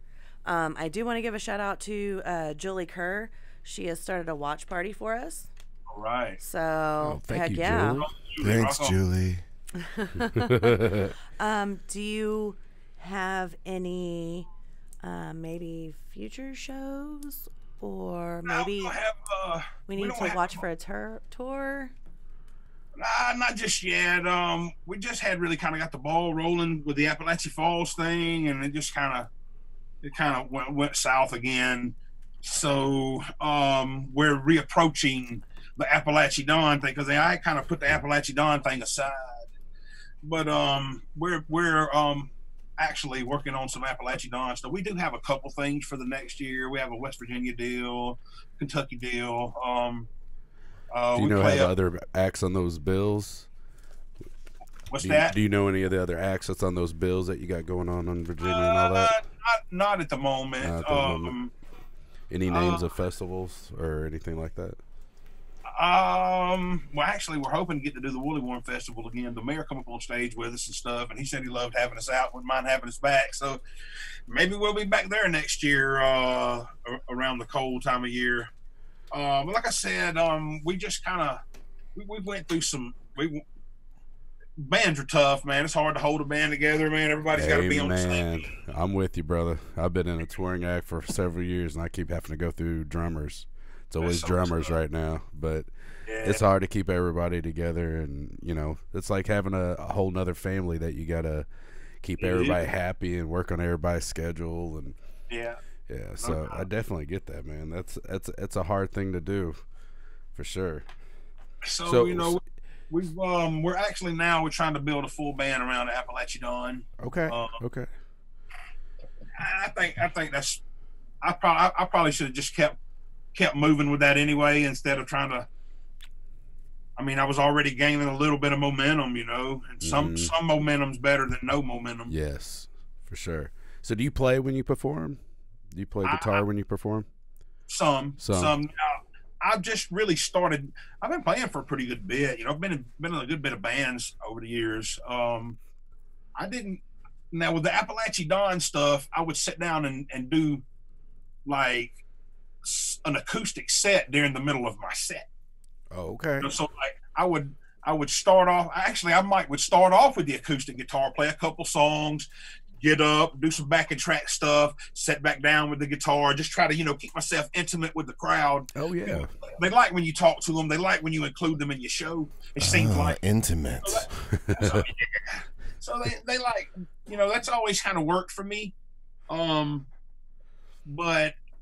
I do want to give a shout out to Julie Kerr. She has started a watch party for us. All right. So Thank heck you, yeah. Julie. Thanks, Julie. Do you have any maybe future shows, or maybe we need to watch for a tour? Not just yet. We just had really kind of got the ball rolling with the Apalachee Falls thing, and it just kind of went south again. So we're reapproaching the Apalachee Don thing, because I kind of put the Apalachee Don thing aside. But we're actually working on some Apalachee Don stuff. We do have a couple things for the next year. We have a West Virginia deal, Kentucky deal. Do you have other acts on those bills? What's that? Do you know any of the other acts that's on those bills that you got going on in Virginia and all that? Not at the moment. Not at the moment. Any names of festivals or anything like that? Well, actually, we're hoping to get to do the Woolly Worm Festival again. The mayor come up on stage with us and stuff, and he said he loved having us out, wouldn't mind having us back. So maybe we'll be back there next year around the cold time of year. But like I said, we just kind of we went through some. Bands are tough, man. It's hard to hold a band together, man. Everybody's got to be on the same. I'm with you, brother. I've been in a touring act for several years, and I keep having to go through drummers. It's always drummers right now, but it's hard to keep everybody together, and it's like having a whole nother family that you gotta keep everybody happy and work on everybody's schedule, and so I definitely get that, man. That's a hard thing to do, for sure. So we're actually now trying to build a full band around the Apalachee Don. Okay. I think that's I probably should have just kept moving with that anyway, instead of trying to. I mean, I was already gaining a little bit of momentum, and some momentum's better than no momentum. Yes, for sure. So do you play when you perform? Do you play guitar when you perform? Some. I've just really started. I've been playing for a pretty good bit. I've been in a good bit of bands over the years. I didn't. Now with the Apalachee Don stuff, I would sit down and do like an acoustic set during the middle of my set. Oh, okay. So like I would start off. Actually, would start off with the acoustic guitar, play a couple songs, get up, do some backing track stuff, sit back down with the guitar, just try to, keep myself intimate with the crowd. Oh yeah. They like when you talk to them. They like when you include them in your show. It seems like intimate. So they like, that's always kind of worked for me. But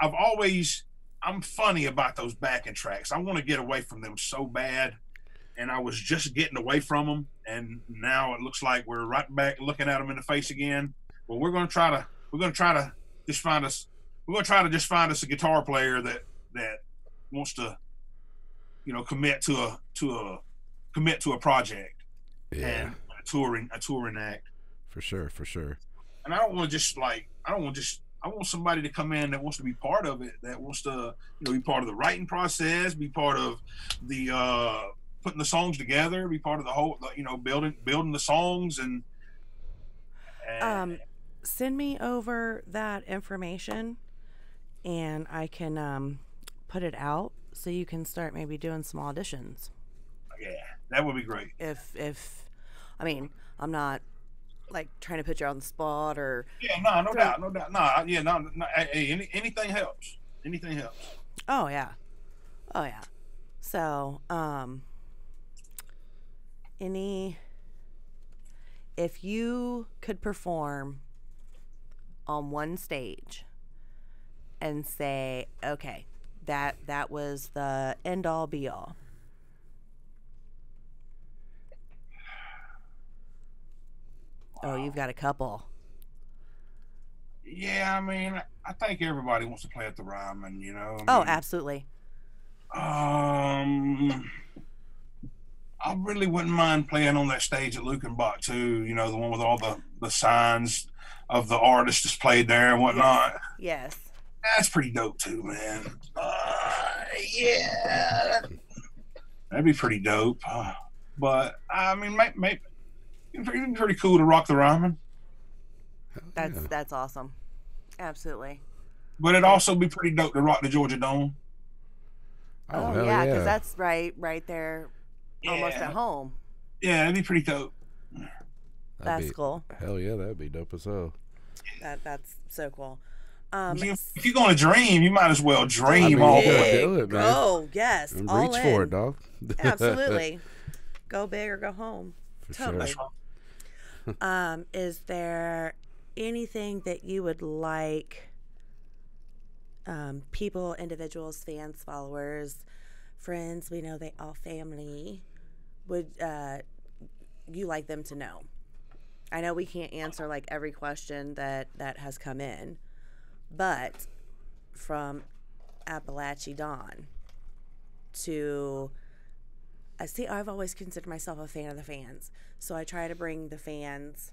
I'm funny about those backing tracks. I want to get away from them so bad. And I was just getting away from them. And now it looks like we're right back looking at them in the face again. Well, we're going to try to just find us a guitar player that wants to, commit to a project and a touring act. For sure. And I want somebody to come in that wants to be part of it, that wants to, be part of the writing process, be part of the putting the songs together, be part of the whole, building the songs and send me over that information and I can put it out so you can start maybe doing some auditions. Yeah, that would be great. If I mean, I'm not like trying to put you on the spot or no doubt. Hey, anything helps. Oh yeah. So if you could perform on one stage and say, okay, that was the end all be all, oh, you've got a couple. Yeah, I mean, I think everybody wants to play at the Ryman, Oh, absolutely. I really wouldn't mind playing on that stage at Lukenbach too, the one with all the signs of the artists that's played there and whatnot. Yes. That's pretty dope too, man. Yeah. That'd be pretty dope. But, I mean, maybe it'd be pretty cool to rock the Ryman. That's awesome. Absolutely. But it'd also be pretty dope to rock the Georgia Dome. Oh yeah, because that's right there, almost at home. Yeah, it'd be pretty dope. That's cool. Hell yeah, that'd be dope as hell. That's so cool. If you're going to dream, you might as well dream all the way. Do it, man. Oh yes, and all reach in. for it, dog. Absolutely. Go big or go home. For Totally. sure. Is there anything that you would like people, individuals, fans, followers, friends, we know they all family, would you like them to know? I know we can't answer like every question that has come in, but from Apalachee Don to I've always considered myself a fan of the fans, so I try to bring the fans,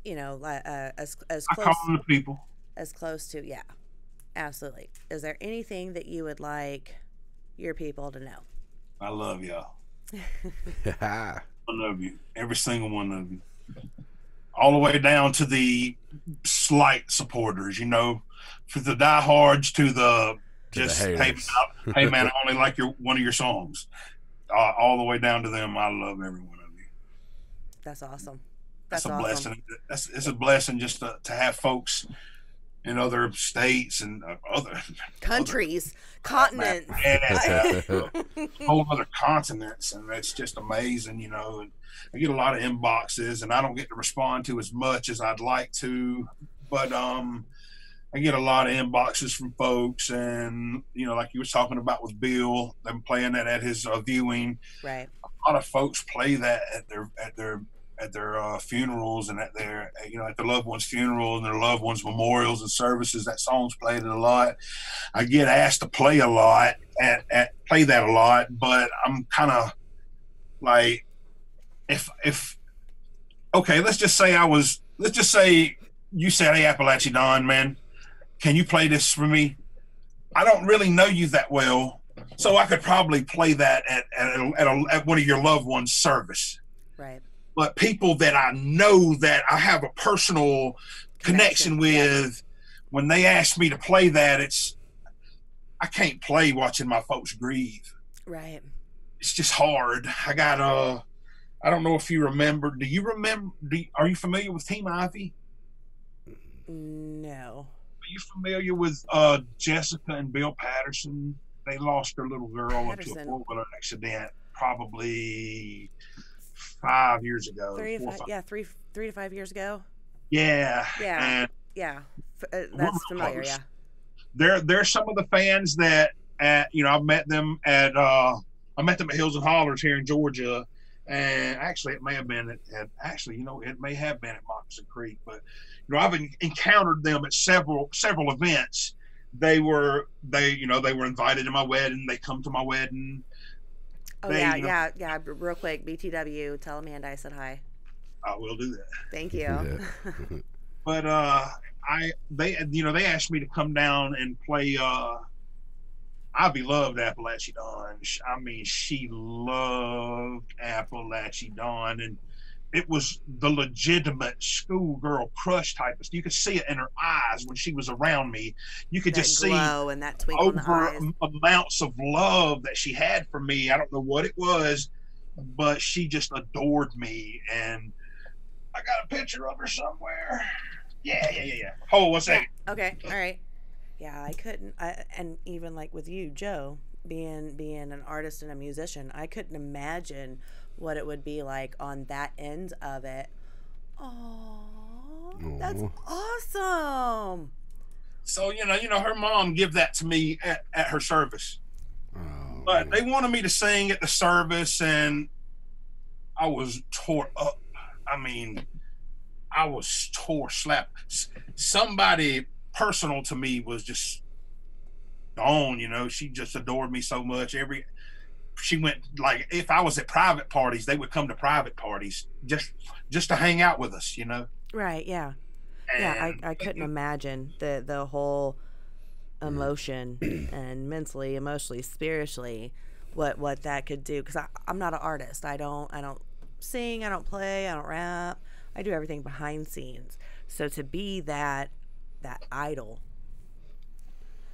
as close. I call them the people. As close to, yeah, absolutely. Is there anything that you would like your people to know? I love y'all. I love you, every single one of you, all the way down to the slight supporters. For the diehards to the just hey man, I only like one of your songs. All the way down to them, I love every one of you. That's awesome. That's a awesome. blessing. It's a blessing just to have folks in other states and other countries, continents, whole other continents, and that's just amazing. And I get a lot of inboxes, and I don't get to respond to as much as I'd like to, but I get a lot of inboxes from folks, and like you were talking about with Bill, them playing that at his viewing. Right. A lot of folks play that at their funerals and at their at their loved ones' funerals and their loved ones' memorials and services. That song's played a lot. I get asked to play a lot play that a lot, but I'm kind of like, if okay, let's just say you said, hey, Apalachee Don, man, can you play this for me? I don't really know you that well, so I could probably play that at one of your loved ones' service. Right. But people that I know, that I have a personal connection with, when they ask me to play that, I can't play watching my folks grieve. Right. It's just hard. I got I don't know if you remember. Do you remember? Are you familiar with Team Ivy? No. Are you familiar with Jessica and Bill Patterson? They lost their little girl into a Patterson. four-wheeler accident probably 5 years ago. 3 to 5 years ago. Yeah. Yeah. And Yeah. we're That's real familiar. close. Yeah. They're some of the fans that I've met them at Hills and Hollers here in Georgia, and actually it may have been it may have been at Moccasin Creek, but I've encountered them at several events. They were invited to my wedding. They come to my wedding. Oh yeah. Real quick, BTW, tell Amanda I said hi. I will do that. Thank you. Yeah. But they asked me to come down and play. Ivy loved Apalachee Don. I mean, she loved Apalachee Don, and it was the legitimate schoolgirl crush type. You could see it in her eyes when she was around me. You could that just glow see and that twinkle in the eyes. amounts of love that she had for me. I don't know what it was, but she just adored me. And I got a picture of her somewhere. Yeah. Hold on one second. Okay. All right. Yeah, I couldn't. And even like with you, Joe, being an artist and a musician, I couldn't imagine what it would be like on that end of it. Oh, that's awesome. So her mom give that to me at her service, but they wanted me to sing at the service, and I was tore up. I mean, I was slap. Somebody personal to me was just gone. She just adored me so much. She went, like, if I was at private parties, they would come to private parties just to hang out with us. Right. Yeah. And I couldn't imagine the whole emotion and mentally, emotionally, spiritually, what that could do. Because I'm not an artist. I don't sing. I don't play. I don't rap. I do everything behind scenes. So to be that idol,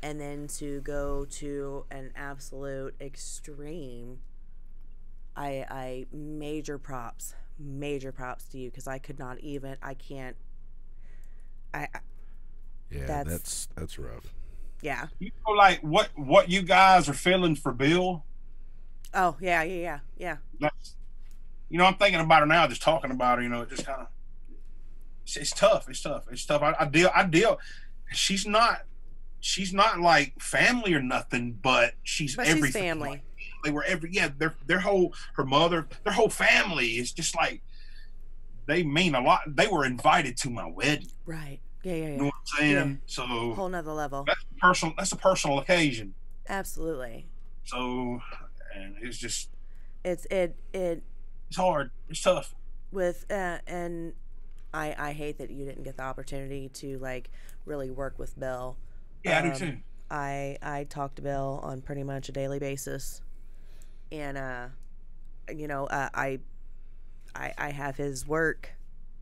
and then to go to an absolute extreme, I major props to you, because I could not even. I can't. Yeah, that's rough. Yeah. Like what you guys are feeling for Bill. Oh yeah. That's, I'm thinking about her now, just talking about her. It just kind of. It's tough. I deal. She's not like family or nothing, but she's everything. She's family. They were their whole family is just like, they mean a lot. They were invited to my wedding. Right. Yeah. You know what I'm saying? Yeah. So whole nother level. That's a personal occasion. Absolutely. So, and it's just it's hard. It's tough. With and I hate that you didn't get the opportunity to like really work with Bill. Yeah, I do too. I talk to Bill on pretty much a daily basis, and I have his work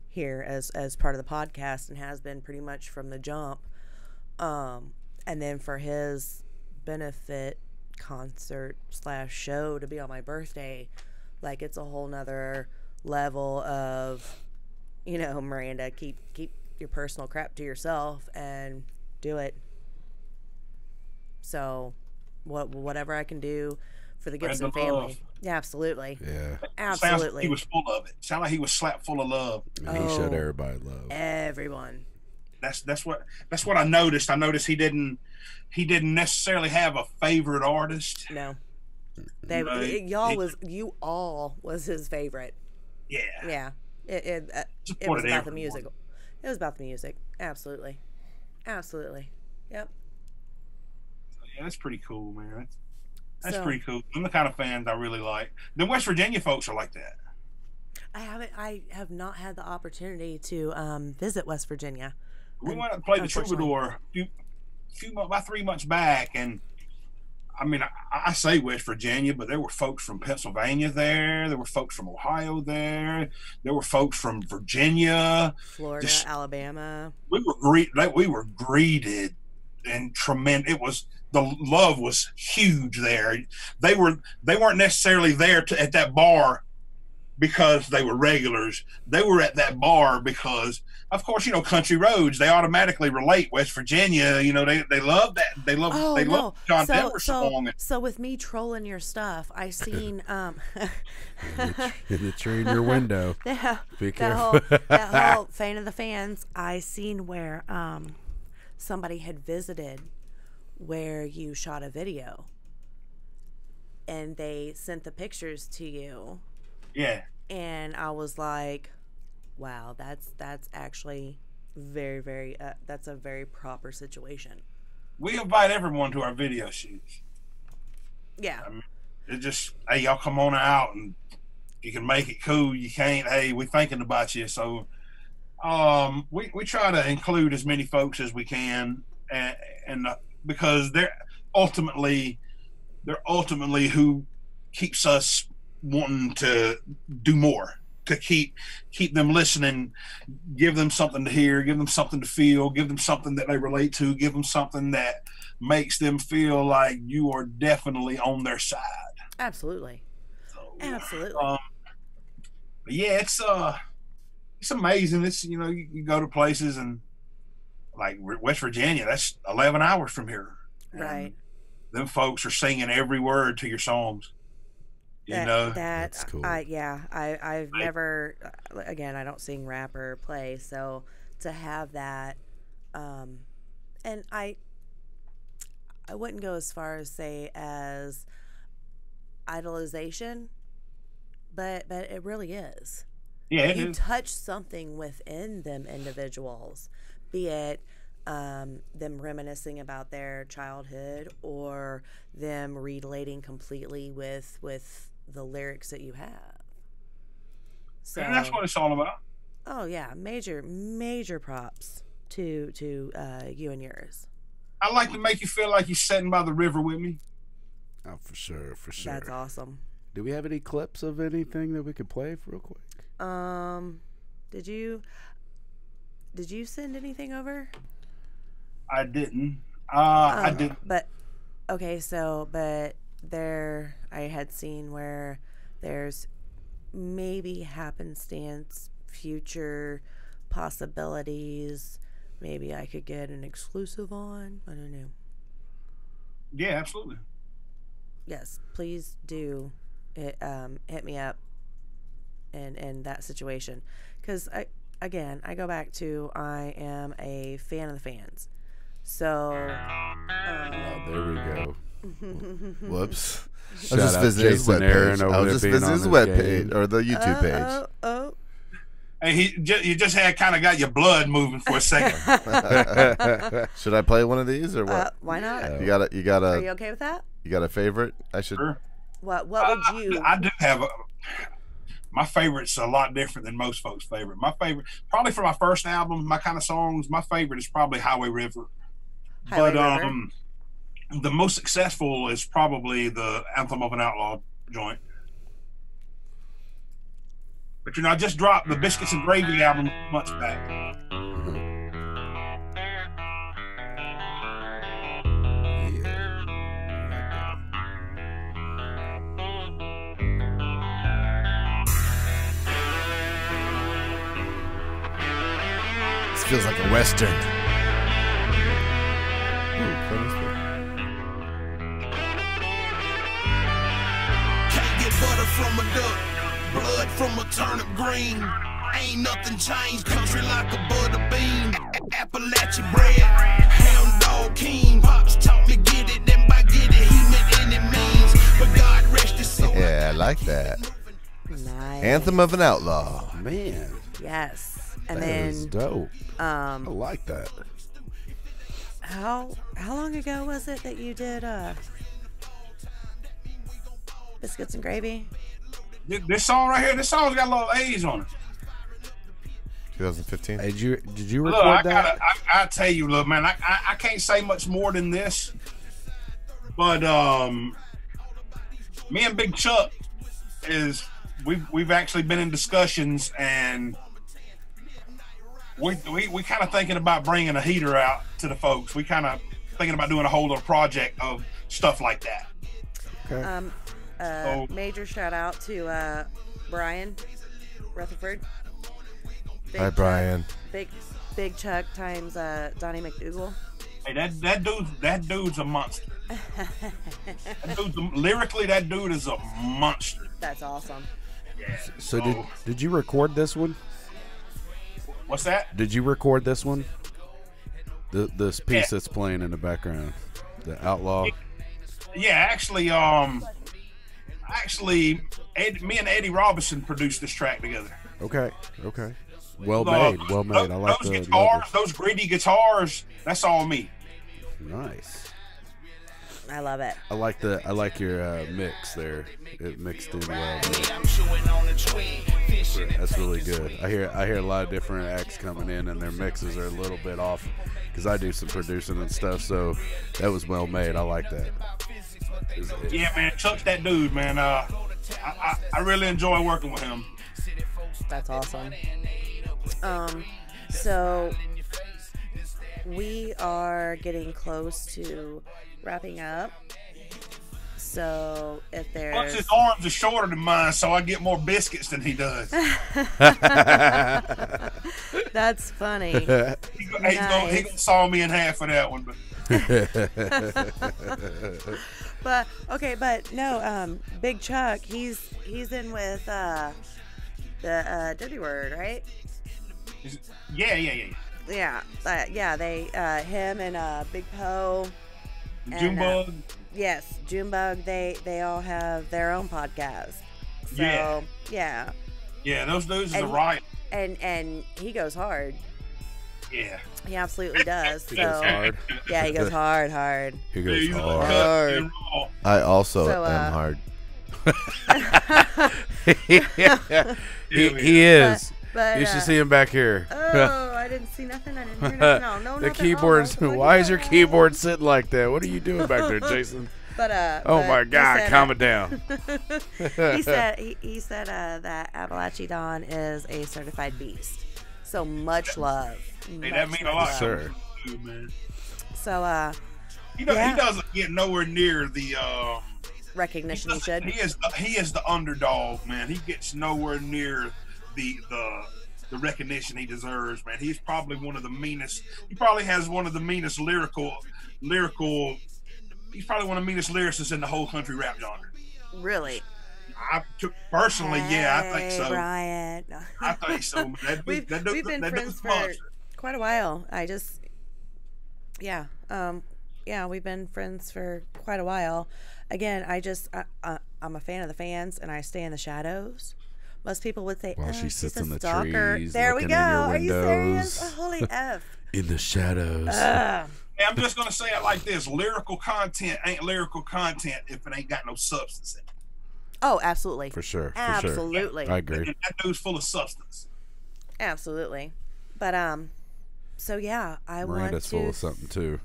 here as part of the podcast, and has been pretty much from the jump. And then for his benefit concert / show to be on my birthday, like, it's a whole nother level of, Miranda, keep your personal crap to yourself and do it. So whatever I can do for the Gibson family. Yeah, absolutely. Yeah. Absolutely. Sounds like he was full of it. Sound like he was slapped full of love. And he showed everybody love. Everyone. That's what I noticed. I noticed he didn't necessarily have a favorite artist. No. You all was his favorite. Yeah. Yeah. It was about the music. It was about the music. Absolutely. Yep. Yeah, that's pretty cool, man. That's pretty cool. I'm the kind of fans I really like. The West Virginia folks are like that. I have not had the opportunity to visit West Virginia. We went and played the Troubadour about 3 months back, and I mean, I say West Virginia, but there were folks from Pennsylvania there. There were folks from Ohio there. There were folks from Virginia, Florida, Alabama. We were greeted and tremendous. The love was huge there. They weren't necessarily there at that bar because they were regulars. They were at that bar because, of course, you know, country roads, they automatically relate. West Virginia, you know, they love that. They love love John Denver song. So with me trolling your stuff, I seen in the tree in your window. Be careful. That whole fan of the fans, I seen where somebody had visited where you shot a video and they sent the pictures to you. Yeah. And I was like, wow, that's actually very, very, that's a very proper situation. We invite everyone to our video shoots. Yeah. I mean, it just, hey, y'all come on out, and you can make it cool. You can't, hey, we're thinking about you. So we try to include as many folks as we can, and because they're ultimately who keeps us wanting to do more, to keep them listening, give them something to hear, give them something to feel, give them something that they relate to, give them something that makes them feel like you are definitely on their side. Absolutely. So, absolutely. But yeah, it's amazing. It's, you know, you go to places and like West Virginia, that's 11 hours from here. Right. Them folks are singing every word to your songs. You know, that's cool. I've never, again, I don't sing, rap, or play, so to have that, and I wouldn't go as far as say as idolization, but it really is. Yeah, you touch something within them individuals, be it them reminiscing about their childhood or them relating completely with the lyrics that you have. So and that's what it's all about. Oh yeah, major props to you and yours. I like to make you feel like you're sitting by the river with me. Oh, for sure. That's awesome. Do we have any clips of anything that we could play real quick? Did you send anything over? I didn't. I didn't. But okay, but there I had seen where there's maybe happenstance, future possibilities. Maybe I could get an exclusive on. I don't know. Yeah, absolutely. Yes, please do. Hit me up in that situation, because I go back to I am a fan of the fans. So there we go. Whoops. Shout I was just out visiting his Jason webpage. Aaron I over was just there being visiting on his this webpage game. or the YouTube page. Hey, you just had kind of got your blood moving for a second. Should I play one of these or what? Why not? You got a. Are you okay with that? You got a favorite? I should. Sure. What would you? I do have my favorite's a lot different than most folks' favorite. My favorite, probably for my first album, my kind of songs, my favorite is probably Highway River. River. The most successful is probably the Anthem of an Outlaw joint. But you know, I just dropped the Biscuits and Gravy album months back. This feels like a Western. Can't get butter from a duck, blood from a turnip green. Ain't nothing changed, country like a butter bean. Apalachee bread, hound dog king. Pops taught me get it, then by get it, he meant any means. But God rest his soul. Yeah, I like that. Nice. Anthem of an Outlaw. Man. Yes. And That then is dope. I like that. How long ago was it that you did Biscuits and Gravy? This song right here, this song's got a little A's on it. 2015. Hey, did you Look, record that? I tell you, look, man, I can't say much more than this, but me and Big Chuck we've actually been in discussions, and we kind of thinking about bringing a heater out to the folks. We kind of thinking about doing a whole little project of stuff like that. Okay. Major shout out to Brian Rutherford. Hi, Brian. Big Chuck times Donnie McDougal. Hey, that dude's a monster. Lyrically, that dude is a monster. That's awesome. Yeah. So did you record this one? What's that? Did you record this one? This piece that's playing in the background, the Outlaw. Yeah, actually, me and Eddie Robinson produced this track together. Okay. Well made. I like those the guitars, numbers. those gritty guitars. That's all me. Nice. I love it. I like your mix there. It mixed in well. That's really good. I hear a lot of different acts coming in, and their mixes are a little bit off because I do some producing and stuff. So that was well made. I like that. Yeah, man, Chuck's that dude, man. I really enjoy working with him. That's awesome. So we are getting close to wrapping up. So if there's... Plus his arms are shorter than mine, so I get more biscuits than he does. That's funny. He's gonna saw me in half for that one. But no, Big Chuck, he's in with the Dirty Word, right? Yeah. Yeah, they him and Big Poe. Junebug. Yes, Junebug. They all have their own podcast. So yeah. Those dudes is a riot. And he goes hard. Yeah. He absolutely does. He goes hard. Yeah, he goes hard. He goes Yeah, hard. I also am hard. He is. But, you should see him back here. Oh, I didn't see nothing. I didn't hear nothing. No, The nothing. keyboard's. Oh, no. Why is your keyboard sitting like that? What are you doing back there, Jason? Oh my God! Calm it down. He said that Apalachee Don is a certified beast. So much love. Hey, that means a lot, Sure. Dude, man. So He doesn't get nowhere near the recognition he should. He is the underdog, man. He gets nowhere near the recognition he deserves, man. He's probably one of the meanest. He probably has one of the meanest lyrical. He's probably one of the meanest lyricists in the whole country rap genre. Really? Personally, yeah, I think so. Brian. I think so. Man. We've been friends for quite a while. We've been friends for quite a while. Again, I'm a fan of the fans, and I stay in the shadows. Most people would say, While she she's sits a in the stalker. trees, There we looking go. in your Are you windows. serious? Oh, holy F. In the shadows. Hey, I'm just gonna say it like this: lyrical content ain't lyrical content if it ain't got no substance in it. Oh, absolutely. For sure. Absolutely. I agree. That dude's full of substance. Absolutely. But so yeah, Miranda's full of something too.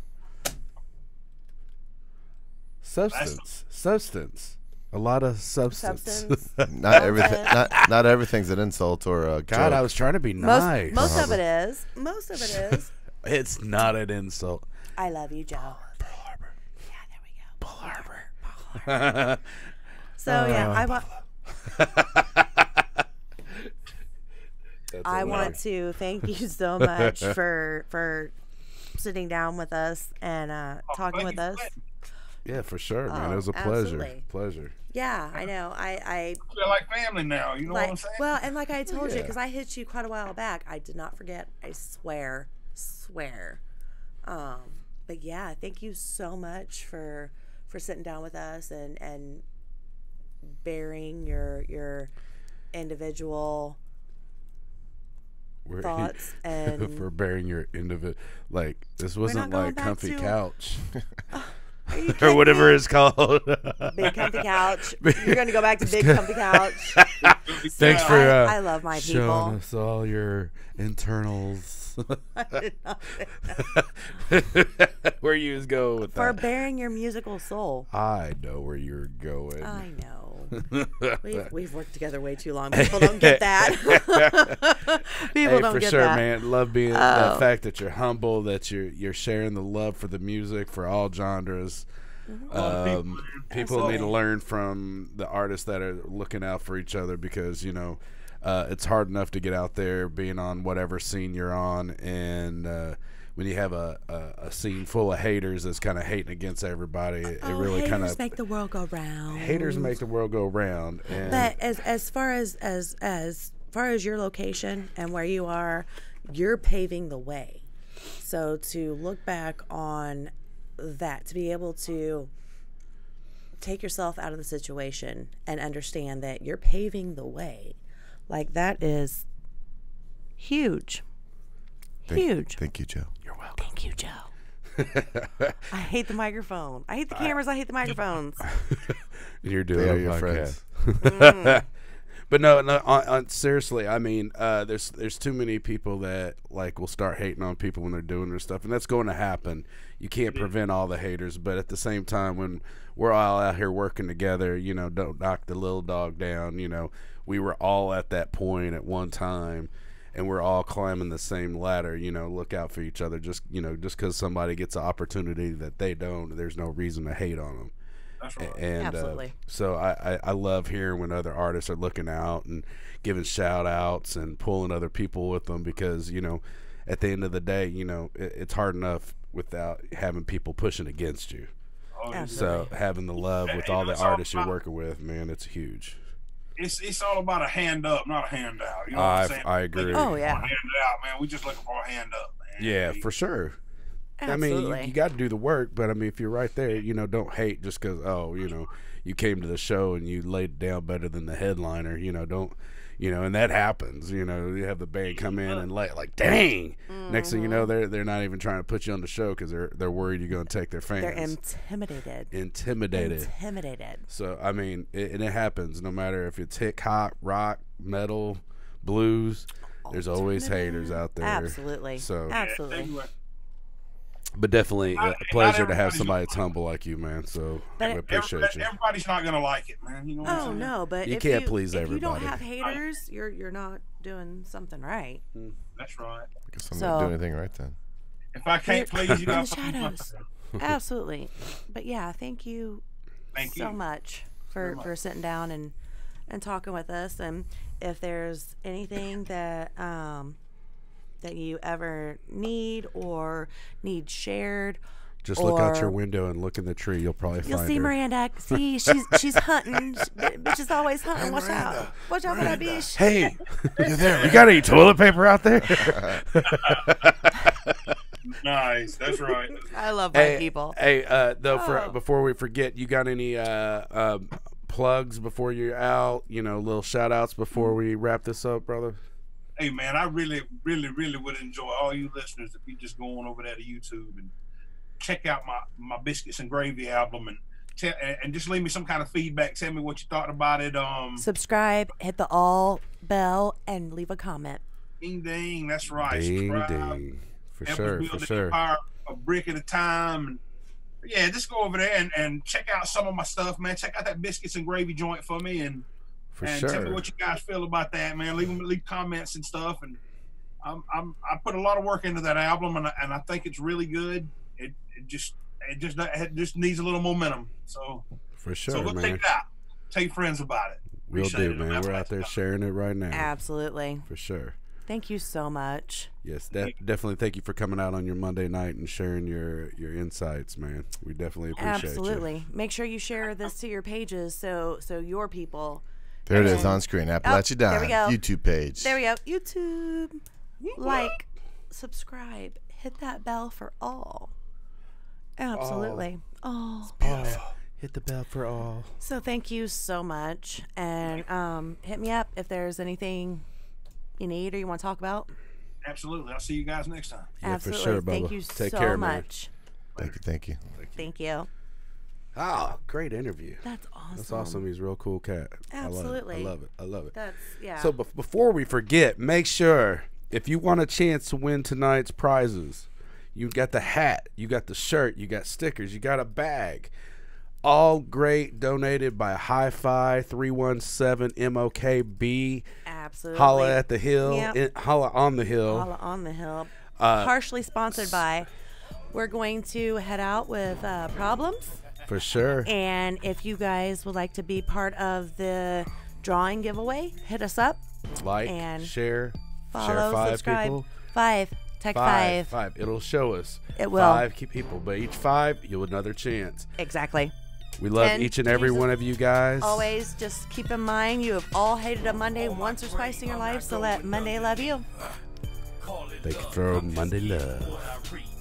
Substance. A lot of substance. Not everything. Not everything's an insult or a God, joke. I was trying to be nice. Most of it is. Most of it is. It's not an insult. I love you, Joe. Pearl Harbor. Yeah, there we go. Pearl Harbor. So yeah, I want to thank you so much for sitting down with us and talking with us. Yeah, for sure, man. It was a absolutely. pleasure. Yeah, I know. I Feel like family now. You know what I'm saying? Well, and like I told you, because I hit you quite a while back, I did not forget. I swear. But yeah, thank you so much for sitting down with us and bearing your individual thoughts and for bearing your individual. Like this wasn't going like back comfy to- couch. Are you Or kidding whatever me? it's called. Big comfy couch. You're going to go back to big comfy couch. Thanks for I love my showing people. us all your internals. I did not say that. Where you was going with For that? bearing your musical soul. I know where you're going. I know. We've worked together way too long. People don't get that. People don't for get sure, that. man. Love being the fact that you're humble, that you're sharing the love for the music, for all genres. People need to learn from the artists that are looking out for each other, because it's hard enough to get out there being on whatever scene you're on, and when you have a scene full of haters that's kind of hating against everybody, it really kind of make the world go round. Haters make the world go round. And but as far as your location and where you are, you're paving the way. So to look back on that, to be able to take yourself out of the situation and understand that you're paving the way, like, that is huge. Huge. Thank you, Joe. You're welcome. Thank you, Joe. I hate the microphone. I hate the cameras. I hate the microphones. You're doing They a are your podcast. But no, seriously, I mean, there's too many people that like will start hating on people when they're doing their stuff, and that's going to happen. You can't prevent all the haters, but at the same time, when we're all out here working together, don't knock the little dog down. We were all at that point at one time, and we're all climbing the same ladder. Look out for each other. Just because somebody gets an opportunity that they don't, there's no reason to hate on them. That's right. And Absolutely. So I love hearing when other artists are looking out and giving shout outs and pulling other people with them, because at the end of the day, it's hard enough without having people pushing against you. Oh, yeah. So having the love with all the artists you're working with, man, it's huge. It's all about a hand up, not a handout. You know what I'm saying? I agree. Oh, yeah. A hand out, man. We just looking for a hand up, man. Yeah, for sure. Absolutely. I mean, you got to do the work, but I mean, if you're right there, don't hate just because, you came to the show and you laid it down better than the headliner, don't, and that happens, you have the band come in and like, dang, next thing you know, they're not even trying to put you on the show because they're worried you're going to take their fans. They're Intimidated. So, I mean, it happens no matter if it's hip hop, rock, metal, blues, there's always haters out there. Absolutely. So, absolutely. But definitely a pleasure to have somebody that's humble like you, man. So But I appreciate you. Everybody's not gonna like it, man. You know what I'm Oh saying? no, but You if can't please if you don't everybody. have haters, you're not doing something right. That's right. I guess I'm So- not doing anything right then. If I can't please you, in the guys. shadows. Absolutely. But yeah, thank you so much for sitting down and talking with us. And if there's anything that that you ever need or need shared, Just look out your or- window and look in the tree. You'll probably You'll find see her. Miranda. See, she's hunting. Bitch is always hunting. Watch out. Watch out for that bitch. Hey, you there? You got any toilet paper out there? Nice. That's right. I love white people. Hey, though, Oh. before we forget, you got any plugs before you're out? Little shout outs before we wrap this up, brother? Hey, man, I really, really, really would enjoy all you listeners if you just go on over there to YouTube and check out my Biscuits and Gravy album and just leave me some kind of feedback. Tell me what you thought about it. Subscribe, hit the all bell, and leave a comment. Ding ding, that's right. Ding, Subscribe. ding. For Help us sure, build for the sure. empire a brick at a time. And yeah, just go over there and check out some of my stuff, man. Check out that Biscuits and Gravy joint for me and tell me what you guys feel about that, man. Leave comments and stuff. And I put a lot of work into that album, and I think it's really good. It just needs a little momentum. So For sure, so go man. check it out. Tell your friends about it. We'll Appreciate do, it. man. That's We're what out there it's sharing it right now. Absolutely. For sure. Thank you so much. Yes, definitely thank you for coming out on your Monday night and sharing your insights, man. We definitely appreciate you. Absolutely. Make sure you share this to your pages so your people. There it is on screen. Apalachee Don there we go. YouTube page. There we go. YouTube. Like, subscribe, hit that bell for all. Absolutely. Oh. Hit the bell for all. So thank you so much, and hit me up if there's anything you need or you want to talk about. Absolutely. I'll see you guys next time. Yeah, Absolutely. for sure, Thank Bubba. you Take so care, man. much. Thank you. Thank you. Oh, great interview. That's awesome. That's awesome. He's a real cool cat. Absolutely. I love it. That's yeah. So before we forget, make sure if you want a chance to win tonight's prizes, you got the hat, you got the shirt, you got stickers, you got a bag. All great, donated by Hi-Fi 317 MOKB. Absolutely. Holla at the Hill. Yep. Holla on the Hill. Holla on the Hill. Partially sponsored by. We're going to head out with Problems. For sure. And if you guys would like to be part of the drawing giveaway, hit us up. Like, and share, follow, share 5 subscribe. people. 5. Tag 5. 5. It'll show us. It will. 5 people, but each 5, you'll another chance. Exactly. We love And each and every one of you guys. Always just keep in mind you have all hated a Monday once or twice in your life, so let Monday love you. Thank you for Monday love.